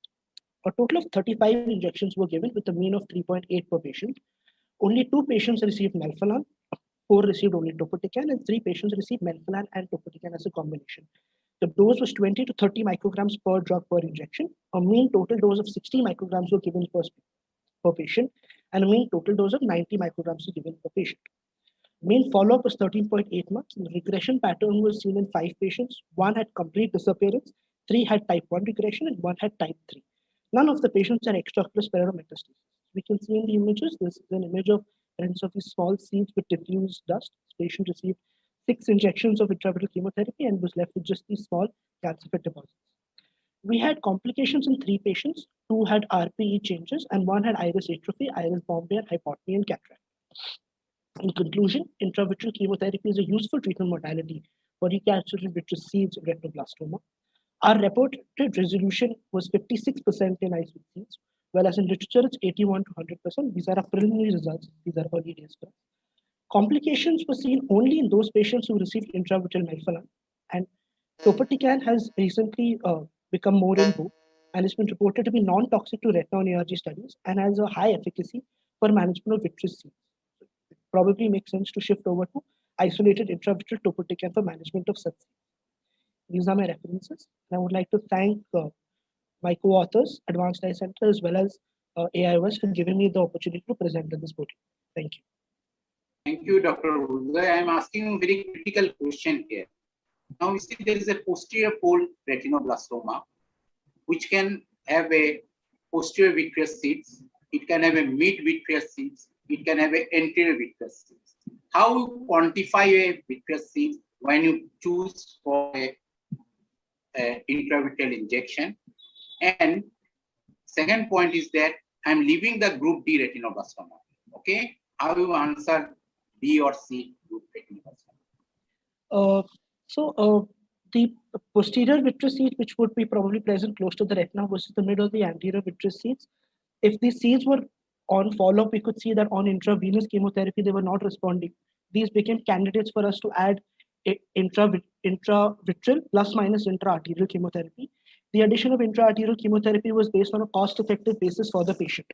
A total of 35 injections were given with a mean of 3.8 per patient. Only 2 patients received melphalan, 4 received only topotecan, and 3 patients received melphalan and topotecan as a combination. The dose was 20 to 30 micrograms per drug per injection. A mean total dose of 60 micrograms were given per patient, and a mean total dose of 90 micrograms was given per patient. Mean follow-up was 13.8 months. The regression pattern was seen in 5 patients. 1 had complete disappearance, 3 had type 1 regression, and 1 had type 3. None of the patients had extraocular splenomegastasis. We can see in the images, this is an image of presence of these small seeds with diffuse dust. This patient received 6 injections of intravitreal chemotherapy and was left with just these small calcified deposits. We had complications in 3 patients. 2 had RPE changes, and 1 had iris atrophy, iris bombay, hypotony, and cataract. In conclusion, intravitreal chemotherapy is a useful treatment modality for recalcitrant vitreous seeds in retinoblastoma. Our reported resolution was 56% in eyes with seeds, whereas in literature it's 81 to 100%. These are our preliminary results. These are early days for us. Complications were seen only in those patients who received intravitreal melphalan, and topotecan has recently become more in vogue and has been reported to be non-toxic to retina and ARG studies and has a high efficacy for management of vitreous seeds. It probably makes sense to shift over to isolated intravitreal topotecan for management of such seeds. These are my references, and I would like to thank my co-authors, Advanced Eye Center, as well as AIOS for giving me the opportunity to present at this podium. Thank you. Thank you, Dr. Uday. I am asking a very critical question here. Now we see there is a posterior pole retinoblastoma, which can have a posterior vitreous seeds. It can have a mid vitreous seeds. It can have an anterior vitreous seeds. How you quantify a vitreous seed when you choose for a intravitreal injection? And second point is that I'm leaving the group D retinoblastoma. Okay, how you answer B or C group retinoblastoma? The posterior vitreous seeds, which would be probably present close to the retina versus the mid or the anterior vitreous seeds, if these seeds were on follow-up, we could see that on intravenous chemotherapy, they were not responding. These became candidates for us to add intravitreal plus minus intraarterial chemotherapy. The addition of intraarterial chemotherapy was based on a cost-effective basis for the patient.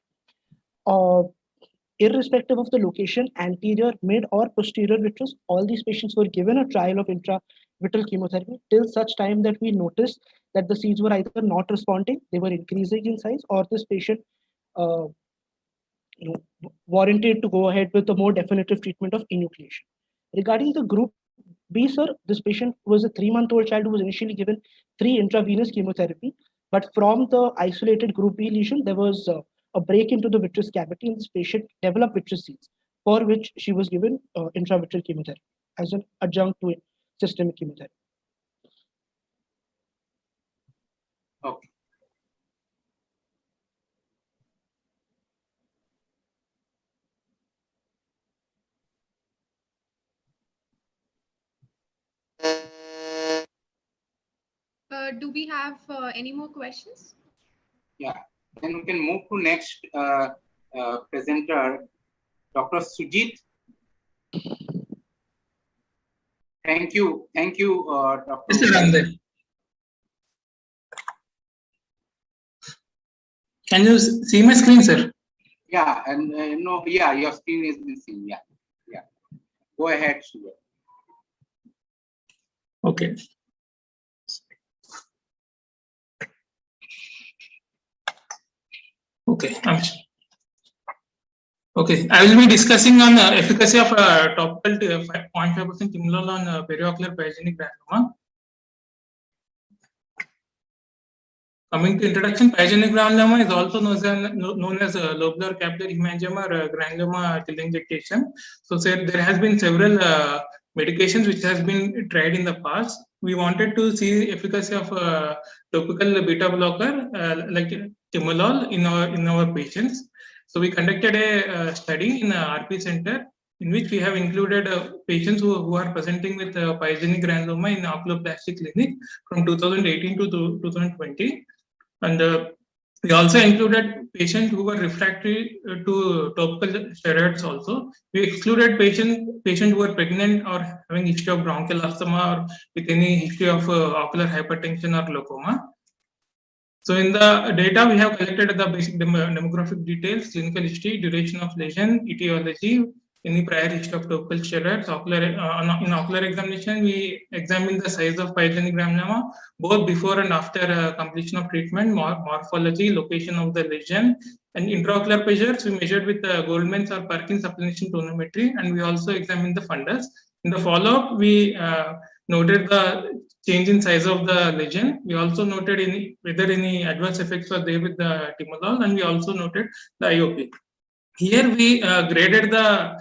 Irrespective of the location, anterior, mid, or posterior vitreous, all these patients were given a trial of intravitreal chemotherapy till such time that we noticed that the seeds were either not responding, they were increasing in size, or this patient warranted to go ahead with a more definitive treatment of enucleation. Regarding the group B, sir, this patient was a 3-month-old child who was initially given 3 intravenous chemotherapy, but from the isolated group B lesion, there was a break into the vitreous cavity, and this patient developed vitreous seeds, for which she was given intravitreal chemotherapy as an adjunct to systemic chemotherapy. Okay. Do we have any more questions? Yeah, then we can move to next presenter, Dr. Sujit. Thank you, Dr. Yes, sir, I'm there. Can you see my screen, sir? Yeah, and no, yeah, your screen is missing. Yeah, yeah. Go ahead, Sujit. Okay. Okay, okay. I will be discussing on efficacy of topical 0.5% timolol on periocular pyogenic granuloma. Coming to introduction, pyogenic granuloma is also known as lobular capillary hemangioma or granuloma telangiectation. So there has been several medications which has been tried in the past. We wanted to see efficacy of topical beta blocker like timolol in our patients. So we conducted a study in RP center in which we have included patients who are presenting with pyogenic granuloma in oculoplastic clinic from 2018 to 2020. And we also included patients who were refractory to topical steroids also. We excluded patients who were pregnant or having history of bronchial asthma or with any history of ocular hypertension or glaucoma. So in the data, we have collected the basic demographic details, clinical history, duration of lesion, etiology, any prior history of topical steroids. In ocular examination, we examined the size of pyogenic granuloma, both before and after completion of treatment, morphology, location of the lesion, and intraocular pressures. We measured with Goldman's or Perkins supplementation tonometry, and we also examined the fundus. In the follow-up, we noted the change in size of the lesion. We also noted whether any adverse effects were there with the timolol, and we also noted the IOP. Here we graded the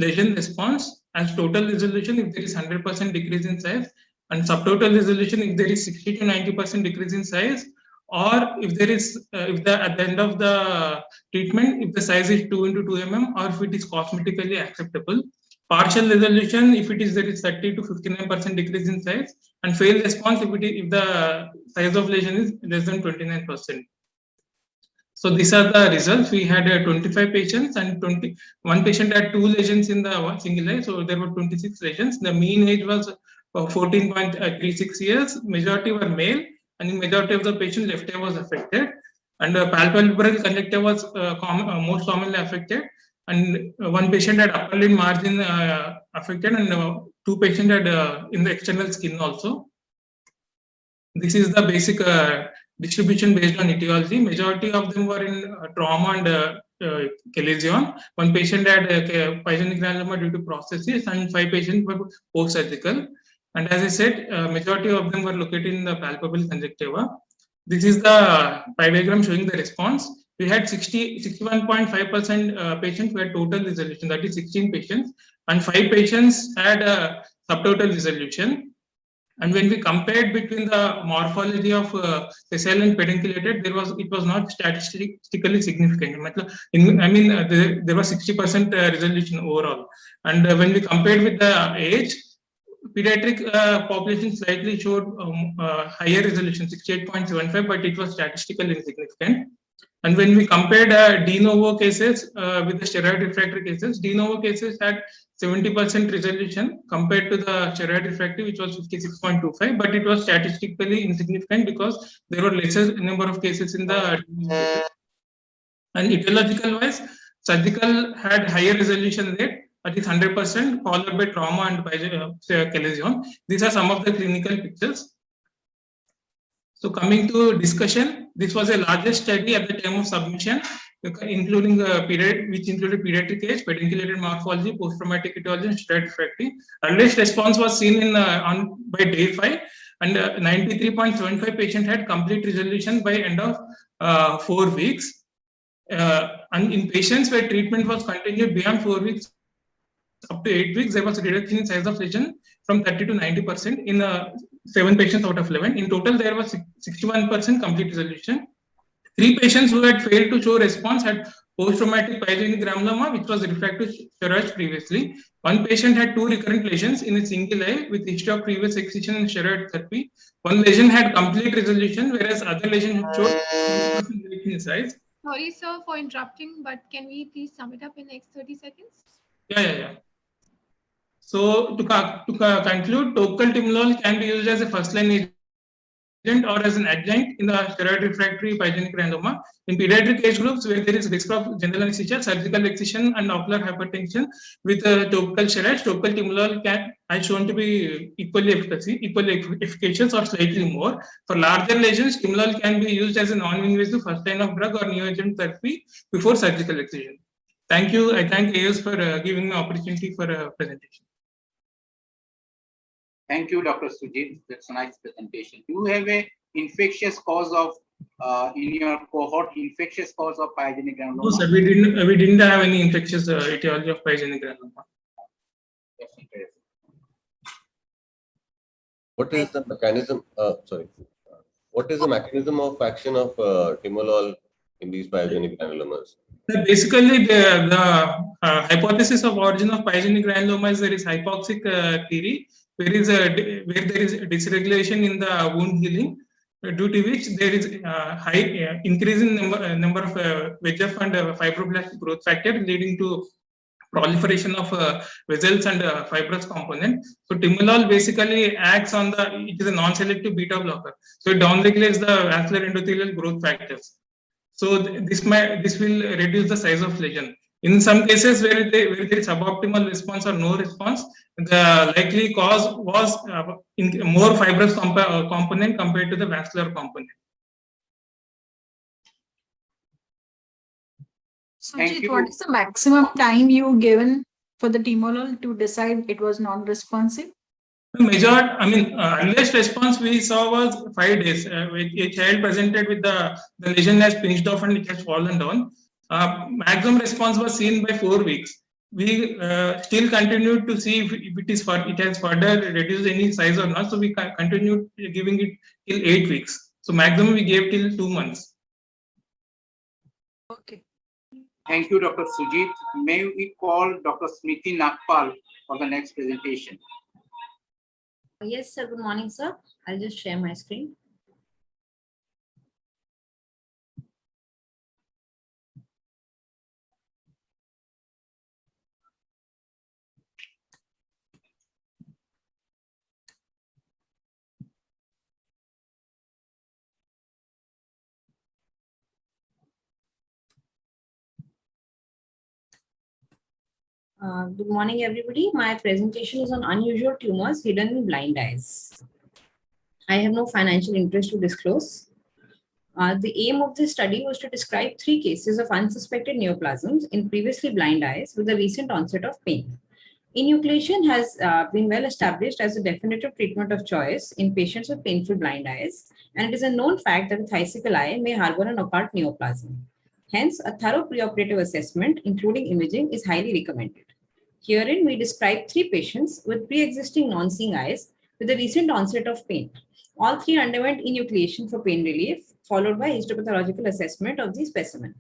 lesion response as total resolution if there is 100% decrease in size, and subtotal resolution if there is 60 to 90% decrease in size, or if there is at the end of the treatment, if the size is 2 into 2 mm, or if it is cosmetically acceptable. Partial resolution if there is 30 to 59% decrease in size, and failed response if the size of lesion is less than 29%. So these are the results. We had 25 patients, and one patient had 2 lesions in the single eye. So there were 26 lesions. The mean age was 14.36 years. Majority were male, and the majority of the patients left eye was affected. And palpebral conjunctiva was most commonly affected. And one patient had upper lid margin affected, and 2 patients had in the external skin also. This is the basic distribution based on etiology. Majority of them were in trauma and chalazion. One patient had pyogenic granuloma due to prosthesis, and 5 patients were post-surgical. And as I said, majority of them were located in the palpebral conjunctiva. This is the pie diagram showing the response. We had 61.5% patients who had total resolution, that is 16 patients, and 5 patients had subtotal resolution. And when we compared between the morphology of sessile and pedunculated, it was not statistically significant. There was 60% resolution overall. And when we compared with the age, pediatric population slightly showed higher resolution, 68.75, but it was statistically insignificant. And when we compared de novo cases with the steroid refractory cases, de novo cases had 70% resolution compared to the steroid refractory, which was 56.25, but it was statistically insignificant because there were lesser number of cases in the and etiological wise, surgical had higher resolution rate, that is 100%, followed by trauma and chalazion. These are some of the clinical pictures. So coming to discussion, this was a largest study at the time of submission. including which included pediatric age, pedunculated morphology, post-traumatic etiology, and steroid refractory. Earliest response was seen in by day 5, and 93.75% patient had complete resolution by end of 4 weeks. And in patients where treatment was continued beyond 4 weeks up to 8 weeks, there was a reduction in size of lesion from 30 to 90% in 7 patients out of 11. In total, there was 61% complete resolution. 3 patients who had failed to show response had post-traumatic pyogenic granuloma, which was refractory to steroids previously. 1 patient had 2 recurrent lesions in a single eye with history of previous excision and steroid therapy. 1 lesion had complete resolution, whereas other lesion showed reduction in size. Sorry, sir, for interrupting, but can we please sum it up in next 30 seconds? Yeah. So to conclude, topical timolol can be used as a first-line agent or as an adjunct in the steroid refractory pyogenic granuloma. In pediatric age groups where there is risk of general anesthesia, surgical excision, and ocular hypertension with topical steroids, topical timolol has shown to be equally efficacious or slightly more. For larger lesions, timolol can be used as a non-invasive first line of drug or neoadjuvant therapy before surgical excision. Thank you. I thank AS for giving me opportunity for a presentation. Thank you, Dr. Sujit. That's a nice presentation. Do you have a infectious cause of in your cohort, infectious cause of pyogenic granuloma? No, sir, we didn't have any infectious etiology of pyogenic granuloma. That's interesting. What is the mechanism? What is the mechanism of action of timolol in these pyogenic granulomas? Basically, the hypothesis of origin of pyogenic granuloma is there is hypoxic theory, where there is dysregulation in the wound healing, due to which there is high increasing number of VEGF and fibroblast growth factor, leading to proliferation of vessels and fibrous component. So timolol basically acts on it is a non-selective beta blocker. So it downregulates the vascular endothelial growth factors. So this will reduce the size of lesion. In some cases where there is suboptimal response or no response, the likely cause was more fibrous component compared to the vascular component. Sujit, what is the maximum time you given for the timolol to decide it was non-responsive? Earliest response we saw was 5 days. A child presented with the lesion has pinched off and it has fallen down. Maximum response was seen by 4 weeks. We still continued to see if it has further reduced any size or not. So we continued giving it till 8 weeks. So maximum we gave till 2 months. Okay. Thank you, Dr. Sujit. May we call Dr. Smriti Nagpal for the next presentation? Yes, sir. Good morning, sir. I'll just share my screen. Good morning, everybody. My presentation is on unusual tumors hidden in blind eyes. I have no financial interest to disclose. The aim of this study was to describe 3 cases of unsuspected neoplasms in previously blind eyes with a recent onset of pain. Enucleation has been well established as a definitive treatment of choice in patients with painful blind eyes, and it is a known fact that a thicical eye may harbor an occult neoplasm. Hence, a thorough preoperative assessment, including imaging, is highly recommended. Herein, we describe 3 patients with pre-existing non-seeing eyes with a recent onset of pain. All 3 underwent enucleation for pain relief, followed by histopathological assessment of the specimen.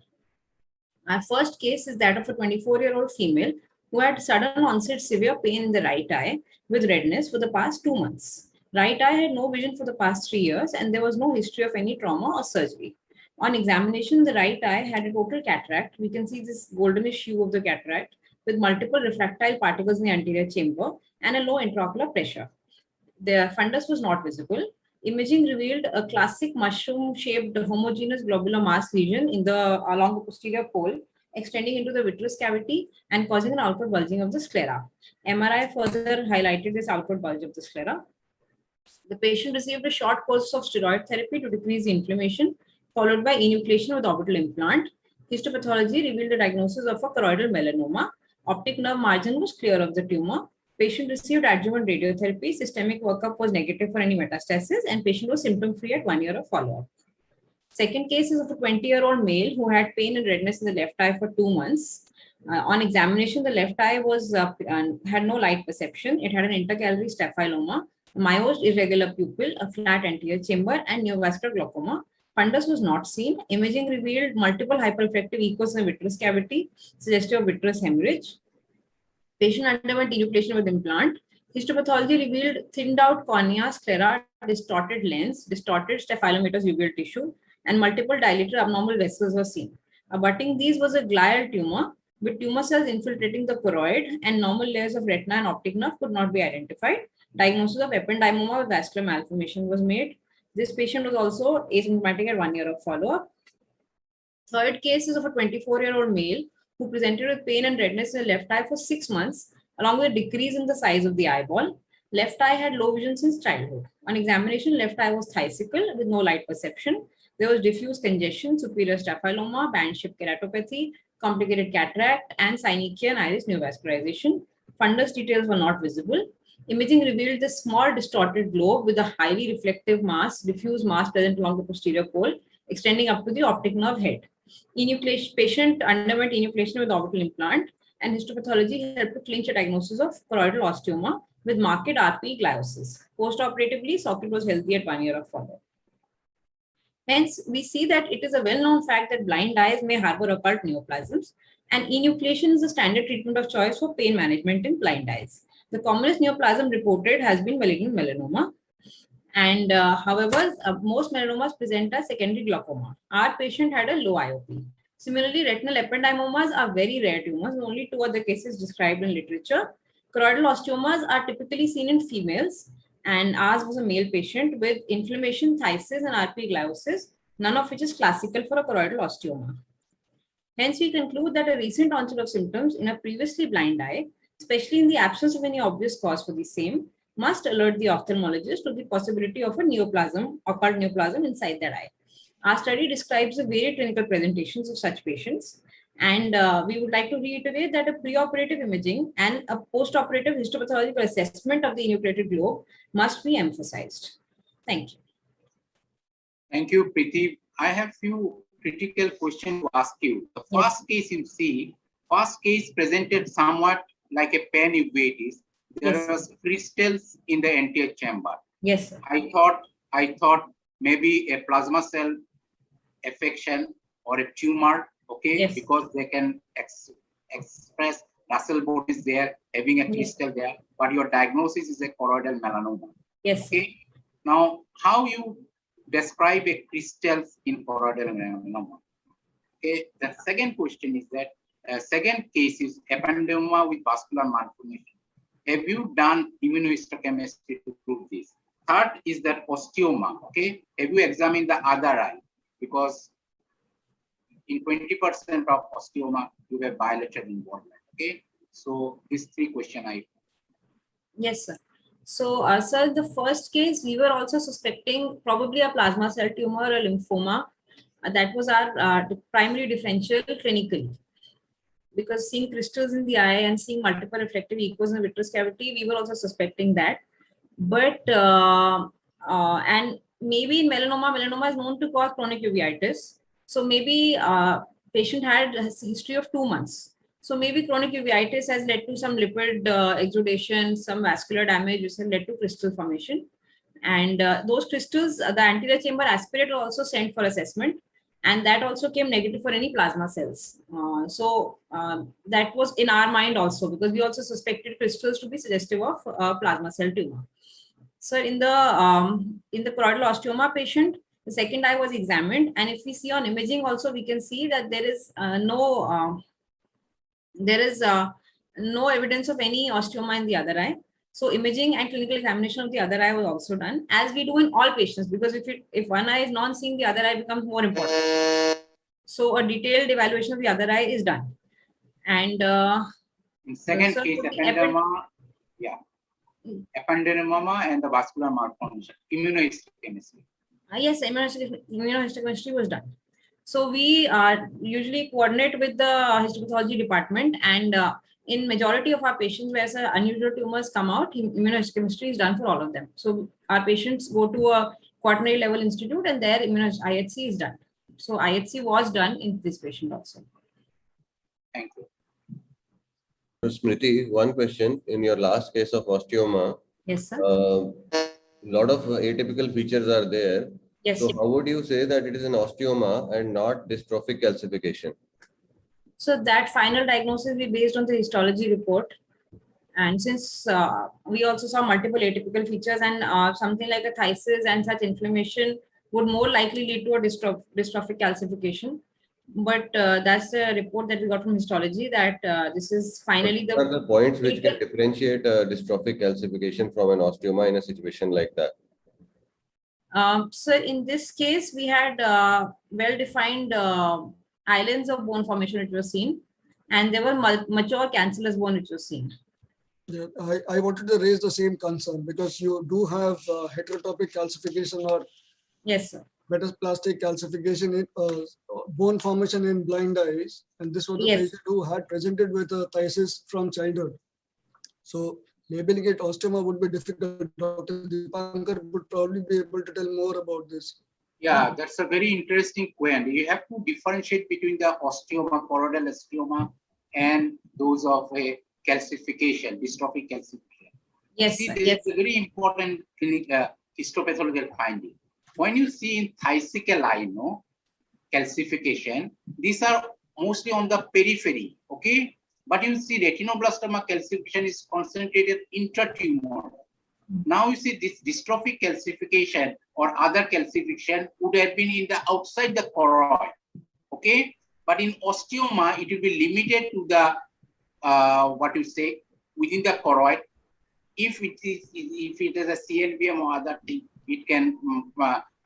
Our first case is that of a 24-year-old female who had sudden onset severe pain in the right eye with redness for the past 2 months. Right eye had no vision for the past 3 years, and there was no history of any trauma or surgery. On examination, the right eye had a total cataract. We can see this goldenish hue of the cataract with multiple refractile particles in the anterior chamber and a low intraocular pressure. The fundus was not visible. Imaging revealed a classic mushroom-shaped homogeneous globular mass lesion along the posterior pole, extending into the vitreous cavity and causing an outward bulging of the sclera. MRI further highlighted this outward bulge of the sclera. The patient received a short course of steroid therapy to decrease the inflammation, followed by enucleation with orbital implant. Histopathology revealed the diagnosis of a choroidal melanoma. Optic nerve margin was clear of the tumor. Patient received adjuvant radiotherapy. Systemic workup was negative for any metastasis, and patient was symptom-free at 1 year of follow-up. Second case is of a 20-year-old male who had pain and redness in the left eye for 2 months. On examination, the left eye was had no light perception. It had an intergallery staphyloma, myosed irregular pupil, a flat anterior chamber, and neovascular glaucoma. Fundus was not seen. Imaging revealed multiple hyperreflective echoes in the vitreous cavity, suggestive of vitreous hemorrhage. Patient underwent enucleation with implant. Histopathology revealed thinned out cornea, sclera, distorted lens, distorted staphylomatous uveal tissue, and multiple dilated abnormal vessels were seen. Abutting these was a glial tumor with tumor cells infiltrating the choroid, and normal layers of retina and optic nerve could not be identified. Diagnosis of ependymoma with vascular malformation was made. This patient was also asymptomatic at 1 year of follow-up. Third case is of a 24-year-old male who presented with pain and redness in the left eye for 6 months, along with a decrease in the size of the eyeball. Left eye had low vision since childhood. On examination, left eye was thicical with no light perception. There was diffuse congestion, superior staphyloma, band-shaped keratopathy, complicated cataract, and synechial and iris neovascularization. Fundus details were not visible. Imaging revealed the small distorted globe with a highly reflective mass, diffuse mass present along the posterior pole, extending up to the optic nerve head. Patient underwent enucleation with orbital implant, and histopathology helped to clinch a diagnosis of choroidal osteoma with marked RP gliosis. Post-operatively, socket was healthy at 1 year of follow-up. Hence, we see that it is a well-known fact that blind eyes may harbor occult neoplasms, and enucleation is the standard treatment of choice for pain management in blind eyes. The commonest neoplasm reported has been malignant melanoma. And however, most melanomas present as secondary glaucoma. Our patient had a low IOP. Similarly, retinal ependymomas are very rare tumors. Only 2 other cases described in literature. Choroidal osteomas are typically seen in females, and ours was a male patient with inflammation, phthisis, and RP gliosis, none of which is classical for a choroidal osteoma. Hence, we conclude that a recent onset of symptoms in a previously blind eye, especially in the absence of any obvious cause for the same, must alert the ophthalmologist to the possibility of a neoplasm, occult neoplasm inside that eye. Our study describes the varied clinical presentations of such patients, and we would like to reiterate that a preoperative imaging and a postoperative histopathological assessment of the enucleated globe must be emphasized. Thank you. Thank you, Preeti. I have few critical questions to ask you. The first case you see, first case presented somewhat like a pen uveitis. There was crystals in the anterior chamber. Yes, sir. I thought maybe a plasma cell affection or a tumor, okay, because they can express Russell bodies there, having a crystal there, but your diagnosis is a choroidal melanoma. Yes. Okay. Now, how you describe a crystals in choroidal melanoma? Okay. The second question is that second case is ependymoma with vascular malformation. Have you done immunohistochemistry to prove this? Third is that osteoma. Okay. Have you examined the other eye? Because in 20% of osteoma, you have bilateral involvement. Okay. So these 3 questions I. Yes, sir. So, sir, the first case, we were also suspecting probably a plasma cell tumor or lymphoma. That was our primary differential clinically. Because seeing crystals in the eye and seeing multiple reflective echoes in the vitreous cavity, we were also suspecting that. But, and maybe in melanoma is known to cause chronic uveitis. So maybe patient had a history of 2 months. So maybe chronic uveitis has led to some lipid exudation, some vascular damage, which has led to crystal formation. And those crystals, the anterior chamber aspirate were also sent for assessment. And that also came negative for any plasma cells. So that was in our mind also, because we also suspected crystals to be suggestive of plasma cell tumor. So in the choroidal osteoma patient, the second eye was examined, and if we see on imaging also, we can see that there is no evidence of any osteoma in the other eye. So imaging and clinical examination of the other eye was also done, as we do in all patients, because if one eye is non-seeing, the other eye becomes more important. So a detailed evaluation of the other eye is done. And in second case, ependymoma, ependymoma and the vascular malformation, immunohistochemistry. Yes, immunohistochemistry was done. So we usually coordinate with the histopathology department, and in majority of our patients where unusual tumors come out, immunohistochemistry is done for all of them. So our patients go to a quaternary level institute and there IHC is done. So IHC was done in this patient also. Thank you. Smriti, one question. In your last case of osteoma, yes, sir. Lot of atypical features are there. Yes. So how would you say that it is an osteoma and not dystrophic calcification? So that final diagnosis we based on the histology report. And since we also saw multiple atypical features and something like a phthisis and such inflammation would more likely lead to a dystrophic calcification. But that's the report that we got from histology that this is finally what are the points which can differentiate dystrophic calcification from an osteoma in a situation like that? So in this case, we had well-defined islands of bone formation which was seen, and there were mature cancellous bone which was seen. Yeah, I wanted to raise the same concern because you do have heterotopic calcification or yes, sir. Metaplastic calcification in bone formation in blind eyes, and this was the Yes. patient who had presented with a phthisis from childhood. So labeling it osteoma would be difficult. Dr. Dipankar would probably be able to tell more about this. Yeah, that's a very interesting point. You have to differentiate between the osteoma, choroidal osteoma, and those of a calcification, dystrophic calcification. Yes, see, sir. there Yes. is a very important histopathological finding. When you see in phthysical calcification, these are mostly on the periphery, okay? But you see retinoblastoma calcification is concentrated intratumor. Now you see this dystrophic calcification or other calcification would have been in the outside the choroid, okay? But in osteoma, it will be limited to the within the choroid. If it is a CNVM or other thing, it can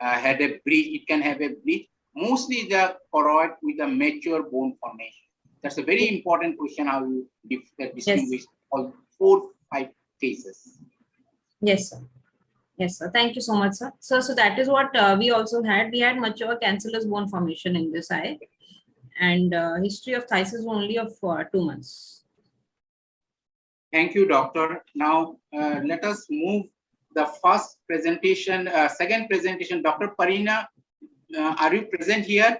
have a breach. It can have a breach. Mostly the choroid with a mature bone formation. That's a very important question. How you distinguish all 4-5 cases. Yes, sir. Yes, sir. Thank you so much, sir. So that is what we also had. We had mature cancellous bone formation in this eye, and history of phthisis only of 2 months. Thank you, doctor. Now let us move the first presentation, second presentation. Dr. Parina, are you present here?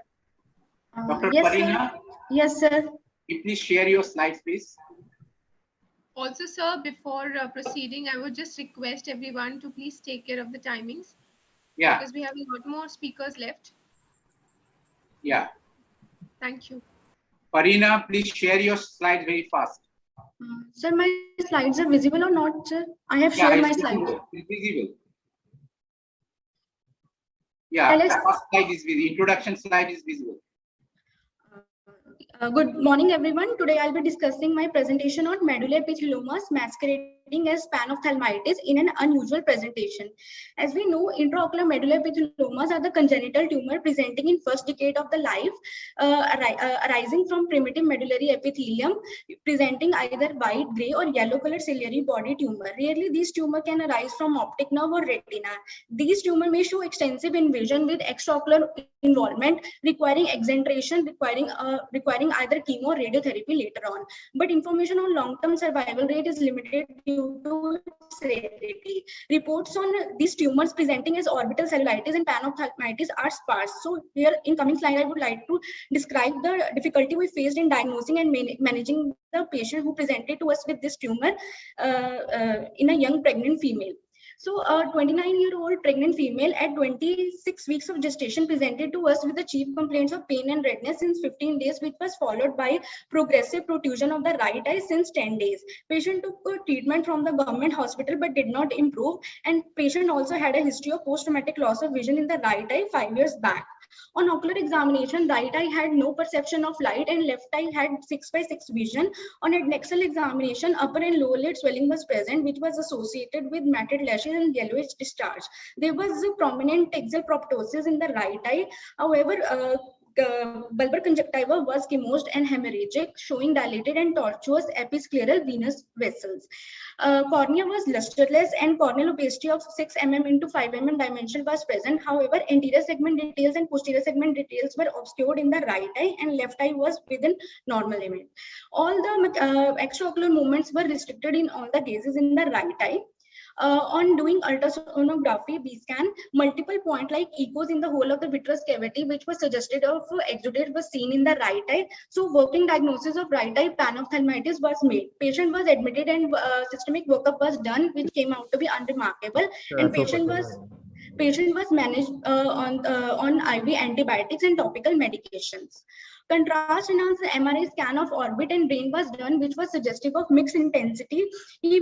Dr. Yes, Parina? sir. Yes, sir. Can you please share your slides, please? Also, sir, before proceeding, I would just request everyone to please take care of the timings. Yeah. Because we have a lot more speakers left. Yeah. Thank you. Parina, please share your slides very fast. Sir, my slides are visible or not, sir? I have shared my slides. It's visible. Yeah, the first slide is visible. Introduction slide is visible. Good morning, everyone. Today I'll be discussing my presentation on medullary epitheliomas masquerading as panophthalmitis in an unusual presentation. As we know, intraocular medullary epitheliomas are the congenital tumor presenting in first decade of the life, arising from primitive medullary epithelium, presenting either white, gray, or yellow colored ciliary body tumor. Rarely, these tumors can arise from optic nerve or retina. These tumors may show extensive invasion with extraocular involvement, requiring exenteration, requiring either chemo or radiotherapy later on. But information on long-term survival rate is limited due to rarity. Reports on these tumors presenting as orbital cellulitis and panophthalmitis are sparse. So here in coming slide, I would like to describe the difficulty we faced in diagnosing and managing the patient who presented to us with this tumor in a young pregnant female. So a 29-year-old pregnant female at 26 weeks of gestation presented to us with the chief complaints of pain and redness since 15 days, which was followed by progressive protrusion of the right eye since 10 days. Patient took treatment from the government hospital but did not improve, and patient also had a history of post-traumatic loss of vision in the right eye 5 years back. On ocular examination, right eye had no perception of light and left eye had 6/6 vision. On adnexal examination, upper and lower lid swelling was present, which was associated with matted lashes and yellowish discharge. There was a prominent axial proptosis in the right eye. However, bulbar conjunctiva was chemosed and hemorrhagic, showing dilated and tortuous episcleral venous vessels. Cornea was lusterless and corneal opacity of 6 mm into 5 mm dimension was present. However, anterior segment details and posterior segment details were obscured in the right eye, and left eye was within normal limit. All the extraocular movements were restricted in all the gazes in the right eye. On doing ultrasonography, B-scan, multiple point-like echoes in the whole of the vitreous cavity, which was suggested of exudate, was seen in the right eye. So, working diagnosis of right eye panophthalmitis was made. Patient was admitted and systemic workup was done, which came out to be unremarkable. And patient was managed on IV antibiotics and topical medications. Contrast enhanced MRI scan of orbit and brain was done, which was suggestive of mixed intensity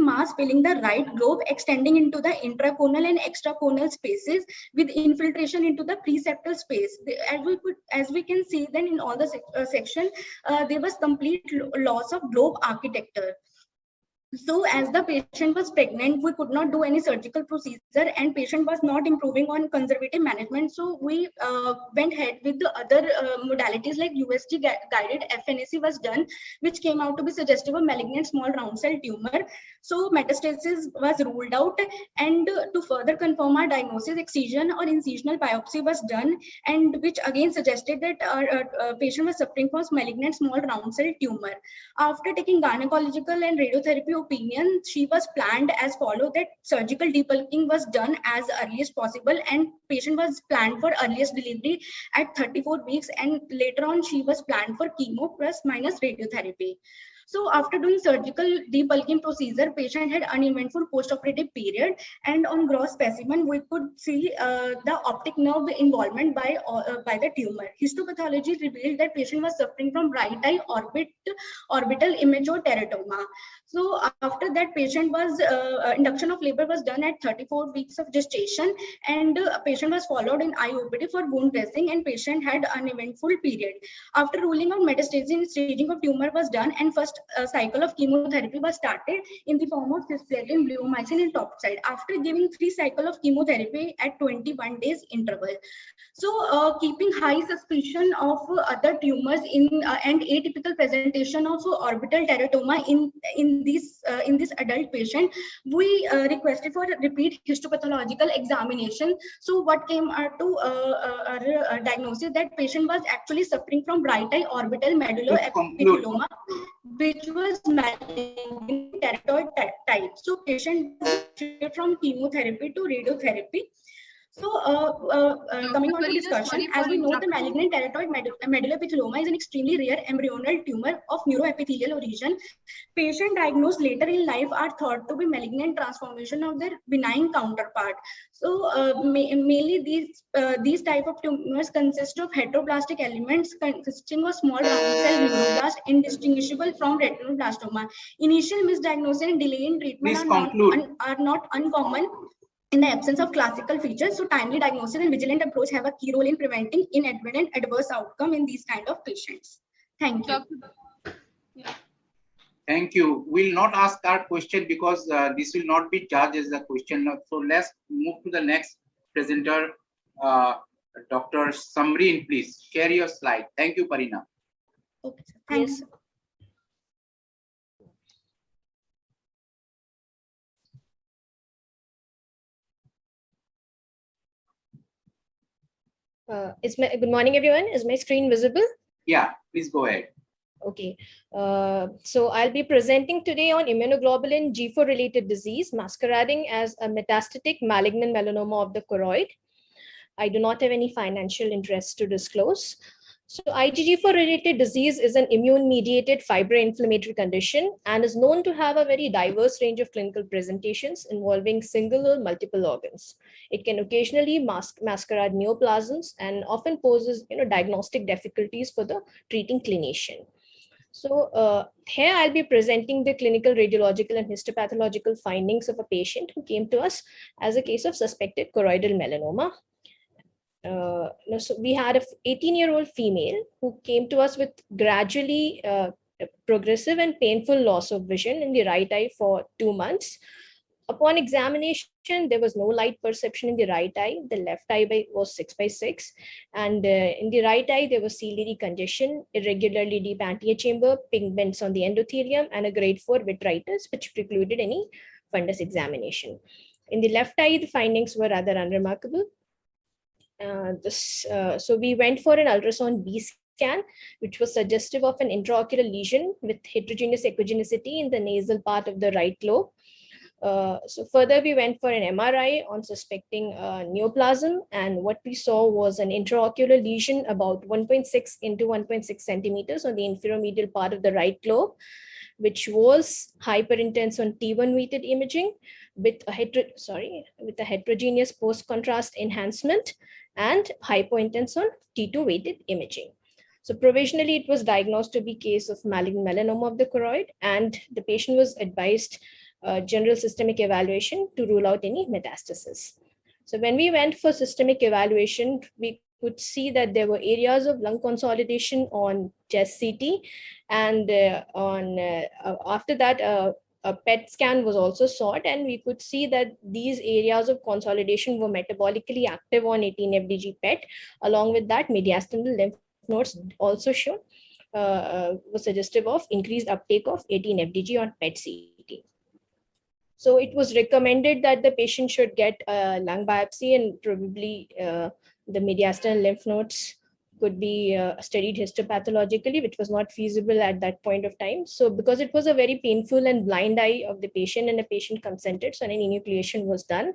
mass filling the right lobe, extending into the intraconal and extraconal spaces with infiltration into the preseptal space. As we can see, then in all the section, there was complete loss of globe architecture. So as the patient was pregnant, we could not do any surgical procedure, and patient was not improving on conservative management. So we went ahead with the other modalities like USG guided FNAC was done, which came out to be suggestive of malignant small round cell tumor. So metastasis was ruled out, and to further confirm our diagnosis, excision or incisional biopsy was done, and which again suggested that our patient was suffering from malignant small round cell tumor. After taking gynecological and radiotherapy opinion, she was planned as follow, that surgical debulking was done as early as possible, and patient was planned for earliest delivery at 34 weeks, and later on she was planned for chemo plus minus radiotherapy. So after doing surgical debulking procedure, patient had uneventful postoperative period, and on gross specimen we could see the optic nerve involvement by the tumor. Histopathology revealed that patient was suffering from right eye orbital immature-teratoma. So after that, patient was induction of labor was done at 34 weeks of gestation, and patient was followed in IOPD for wound dressing, and patient had uneventful period. After ruling out metastasis and staging of tumor was done, and first cycle of chemotherapy was started in the form of cisplatin, bleomycin, and topside. After giving 3 cycles of chemotherapy at 21 days interval. So keeping high suspicion of other tumors in and atypical presentation of orbital teratoma in this adult patient, we requested for repeat histopathological examination. So what came to our diagnosis, that patient was actually suffering from right eye orbital medulloepitheloma, which was malignant teratoid type. So patient shifted from chemotherapy to radiotherapy. So coming on to discussion, as we know, the malignant teratoid medulloepitheloma is an extremely rare embryonal tumor of neuroepithelial origin. Patients diagnosed later in life are thought to be malignant transformation of their benign counterpart. So mainly these type of tumors consist of heteroplastic elements consisting of small round cell neuroblast indistinguishable from retinoblastoma. Initial misdiagnosis and delay in treatment are not uncommon in the absence of classical features. So timely diagnosis and vigilant approach have a key role in preventing inadvertent adverse outcome in these kind of patients. Thank you. Thank you. We'll not ask our question because this will not be judged as a question. So let's move to the next presenter, Dr. Samreen, please share your slide. Thank you, Parina. Okay, thanks. Good morning, everyone. Is my screen visible? Yeah, please go ahead. Okay. So I'll be presenting today on immunoglobulin G4 related disease masquerading as a metastatic malignant melanoma of the choroid. I do not have any financial interest to disclose. So IgG4 related disease is an immune mediated fibroinflammatory condition and is known to have a very diverse range of clinical presentations involving single or multiple organs. It can occasionally masquerade neoplasms and often poses diagnostic difficulties for the treating clinician. So here I'll be presenting the clinical, radiological, and histopathological findings of a patient who came to us as a case of suspected choroidal melanoma. So we had an 18-year-old female who came to us with gradually progressive and painful loss of vision in the right eye for 2 months. Upon examination, there was no light perception in the right eye. The left eye was 6/6. And in the right eye, there was ciliary congestion, irregularly deep antechamber, pigments on the endothelium, and a grade 4 vitritis, which precluded any fundus examination. In the left eye, the findings were rather unremarkable. So we went for an ultrasound B scan, which was suggestive of an intraocular lesion with heterogeneous echogenicity in the nasal part of the right lobe. So further, we went for an MRI on suspecting neoplasm, and what we saw was an intraocular lesion about 1.6 into 1.6 centimeters on the inferomedial part of the right lobe, which was hyperintense on T1 weighted imaging with a heterogeneous post-contrast enhancement and hypointense on T2 weighted imaging. So provisionally, it was diagnosed to be case of malignant melanoma of the choroid, and the patient was advised general systemic evaluation to rule out any metastasis. So when we went for systemic evaluation, we could see that there were areas of lung consolidation on chest CT, and after that, a PET scan was also sought, and we could see that these areas of consolidation were metabolically active on 18-FDG PET. Along with that, mediastinal lymph nodes also showed was suggestive of increased uptake of 18-FDG on PET CT. So it was recommended that the patient should get a lung biopsy, and probably the mediastinal lymph nodes could be studied histopathologically, which was not feasible at that point of time. So because it was a very painful and blind eye of the patient, and the patient consented, so an enucleation was done.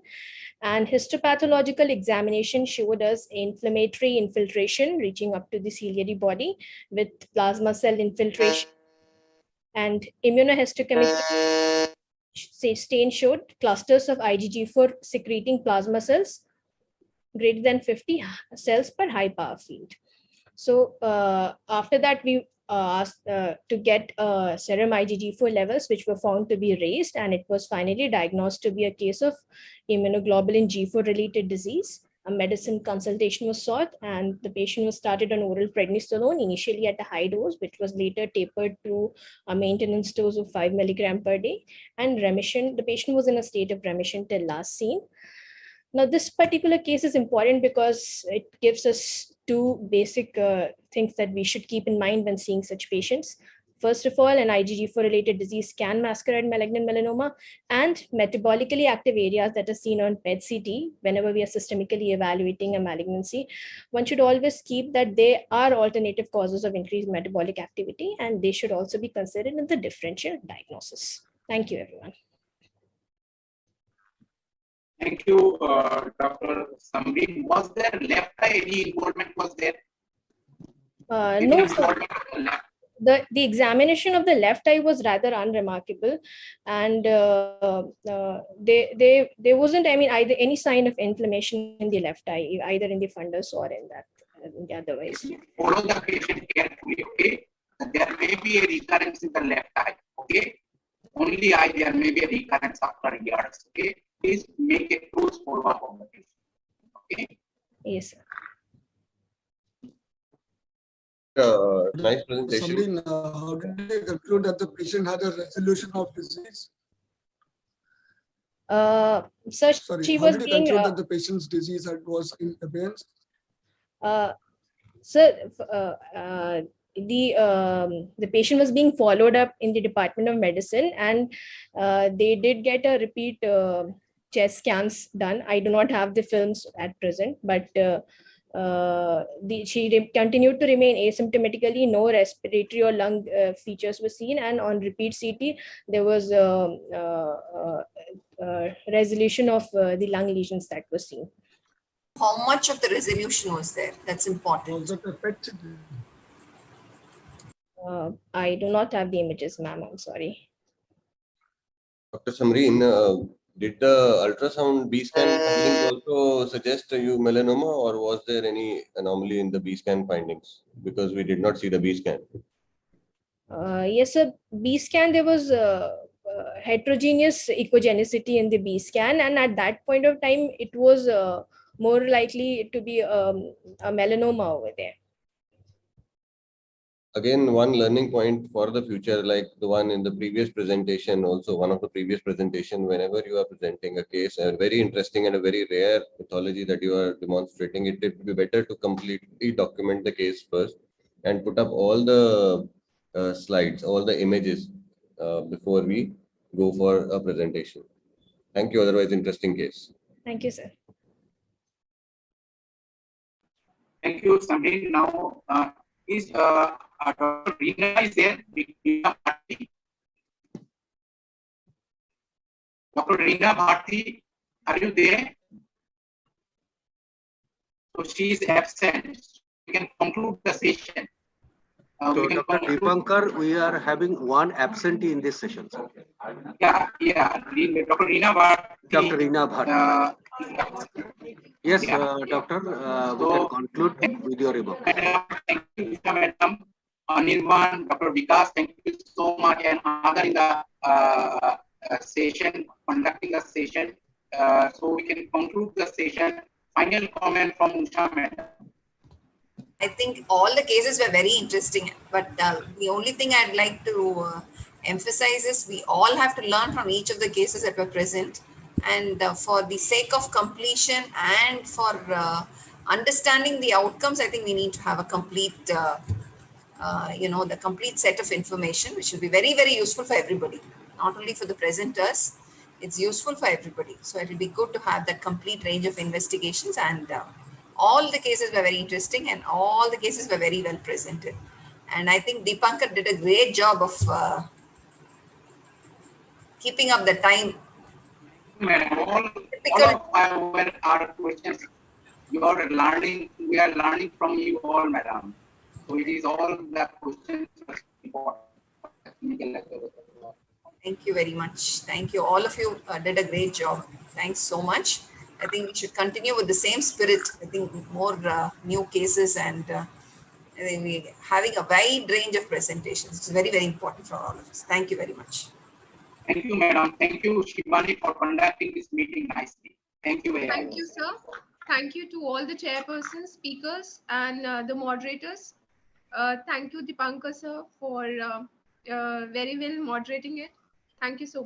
And histopathological examination showed us inflammatory infiltration reaching up to the ciliary body with plasma cell infiltration, and immunohistochemical stain showed clusters of IgG4 secreting plasma cells greater than 50 cells per high power field. So after that, we asked to get serum IgG4 levels, which were found to be raised, and it was finally diagnosed to be a case of immunoglobulin G4 related disease. A medicine consultation was sought, and the patient was started on oral prednisolone initially at a high dose, which was later tapered to a maintenance dose of 5 milligram per day. And remission, the patient was in a state of remission till last seen. Now, this particular case is important because it gives us two basic things that we should keep in mind when seeing such patients. First of all, an IgG4 related disease can masquerade malignant melanoma, and metabolically active areas that are seen on PET CT whenever we are systemically evaluating a malignancy. One should always keep that they are alternative causes of increased metabolic activity, and they should also be considered in the differential diagnosis. Thank you, everyone. Thank you, Dr. Samreen. Was there left eye any involvement was there? No, sir. The examination of the left eye was rather unremarkable, and there wasn't, I mean, either any sign of inflammation in the left eye, either in the fundus or in the otherwise. Follow the patient carefully, okay? There may be a recurrence in the left eye, okay? Only eye, there may be a recurrence after years, okay? Please make a close follow-up of the patient, okay? Yes, sir. Nice presentation. Samreen, how did they conclude that the patient had a resolution of disease? So Sorry, she how was did they being conclude that the patient's disease was in abeyance? The patient was being followed up in the Department of Medicine, and they did get a repeat chest scans done. I do not have the films at present, but she continued to remain asymptomatically. No respiratory or lung features were seen, and on repeat CT, there was resolution of the lung lesions that were seen. How much of the resolution was there? That's important. Was it affected? I do not have the images, ma'am. I'm sorry. Dr. Samreen, did the ultrasound B scan findings also suggest you melanoma, or was there any anomaly in the B scan findings? Because we did not see the B scan. Yes, sir. B scan, there was heterogeneous echogenicity in the B scan, and at that point of time, it was more likely to be a melanoma over there. again, one learning point for the future, like the one in the previous presentation, also one of the previous presentation, whenever you are presenting a case, a very interesting and a very rare pathology that you are demonstrating, it would be better to completely document the case first and put up all the slides, all the images before we go for a presentation. Thank you. Otherwise, interesting case. Thank you, sir. Thank you, Samir. Now, is Dr. Reena is there? Reena Bharti. Dr. Reena Bharti, are you there? So she is absent. We can conclude the session. So Dr. Deepankar, we are having one absentee in this session. Sir. Yeah. Dr. Reena Bharti. Dr. Reena Bharti. Yes, doctor, we can conclude with your remark. Thank you, Madam. Nirvan, Dr. Vikas, thank you so much, and other in the session, conducting the session. So we can conclude the session. Final comment from Usha, Madam. I think all the cases were very interesting, but the only thing I'd like to emphasize is we all have to learn from each of the cases that were present. And for the sake of completion and for understanding the outcomes, I think we need to have a complete, the complete set of information, which will be very, very useful for everybody, not only for the presenters, it's useful for everybody. So it will be good to have that complete range of investigations, and all the cases were very interesting and all the cases were very well presented. And I think Deepankar did a great job of keeping up the time. All of our questions, we are learning from you all, Madam. So it is all the questions important. Thank you very much. Thank you. All of you did a great job. Thanks so much. I think we should continue with the same spirit. I think more new cases, and I think we having a wide range of presentations. It's very, very important for all of us. Thank you very much. Thank you, Madam. Thank you, Shivani, for conducting this meeting nicely. Thank you very much. Thank you, sir. Thank you to all the chairpersons, speakers, and the moderators. Thank you, Deepankar, sir, for very well moderating it. Thank you so much.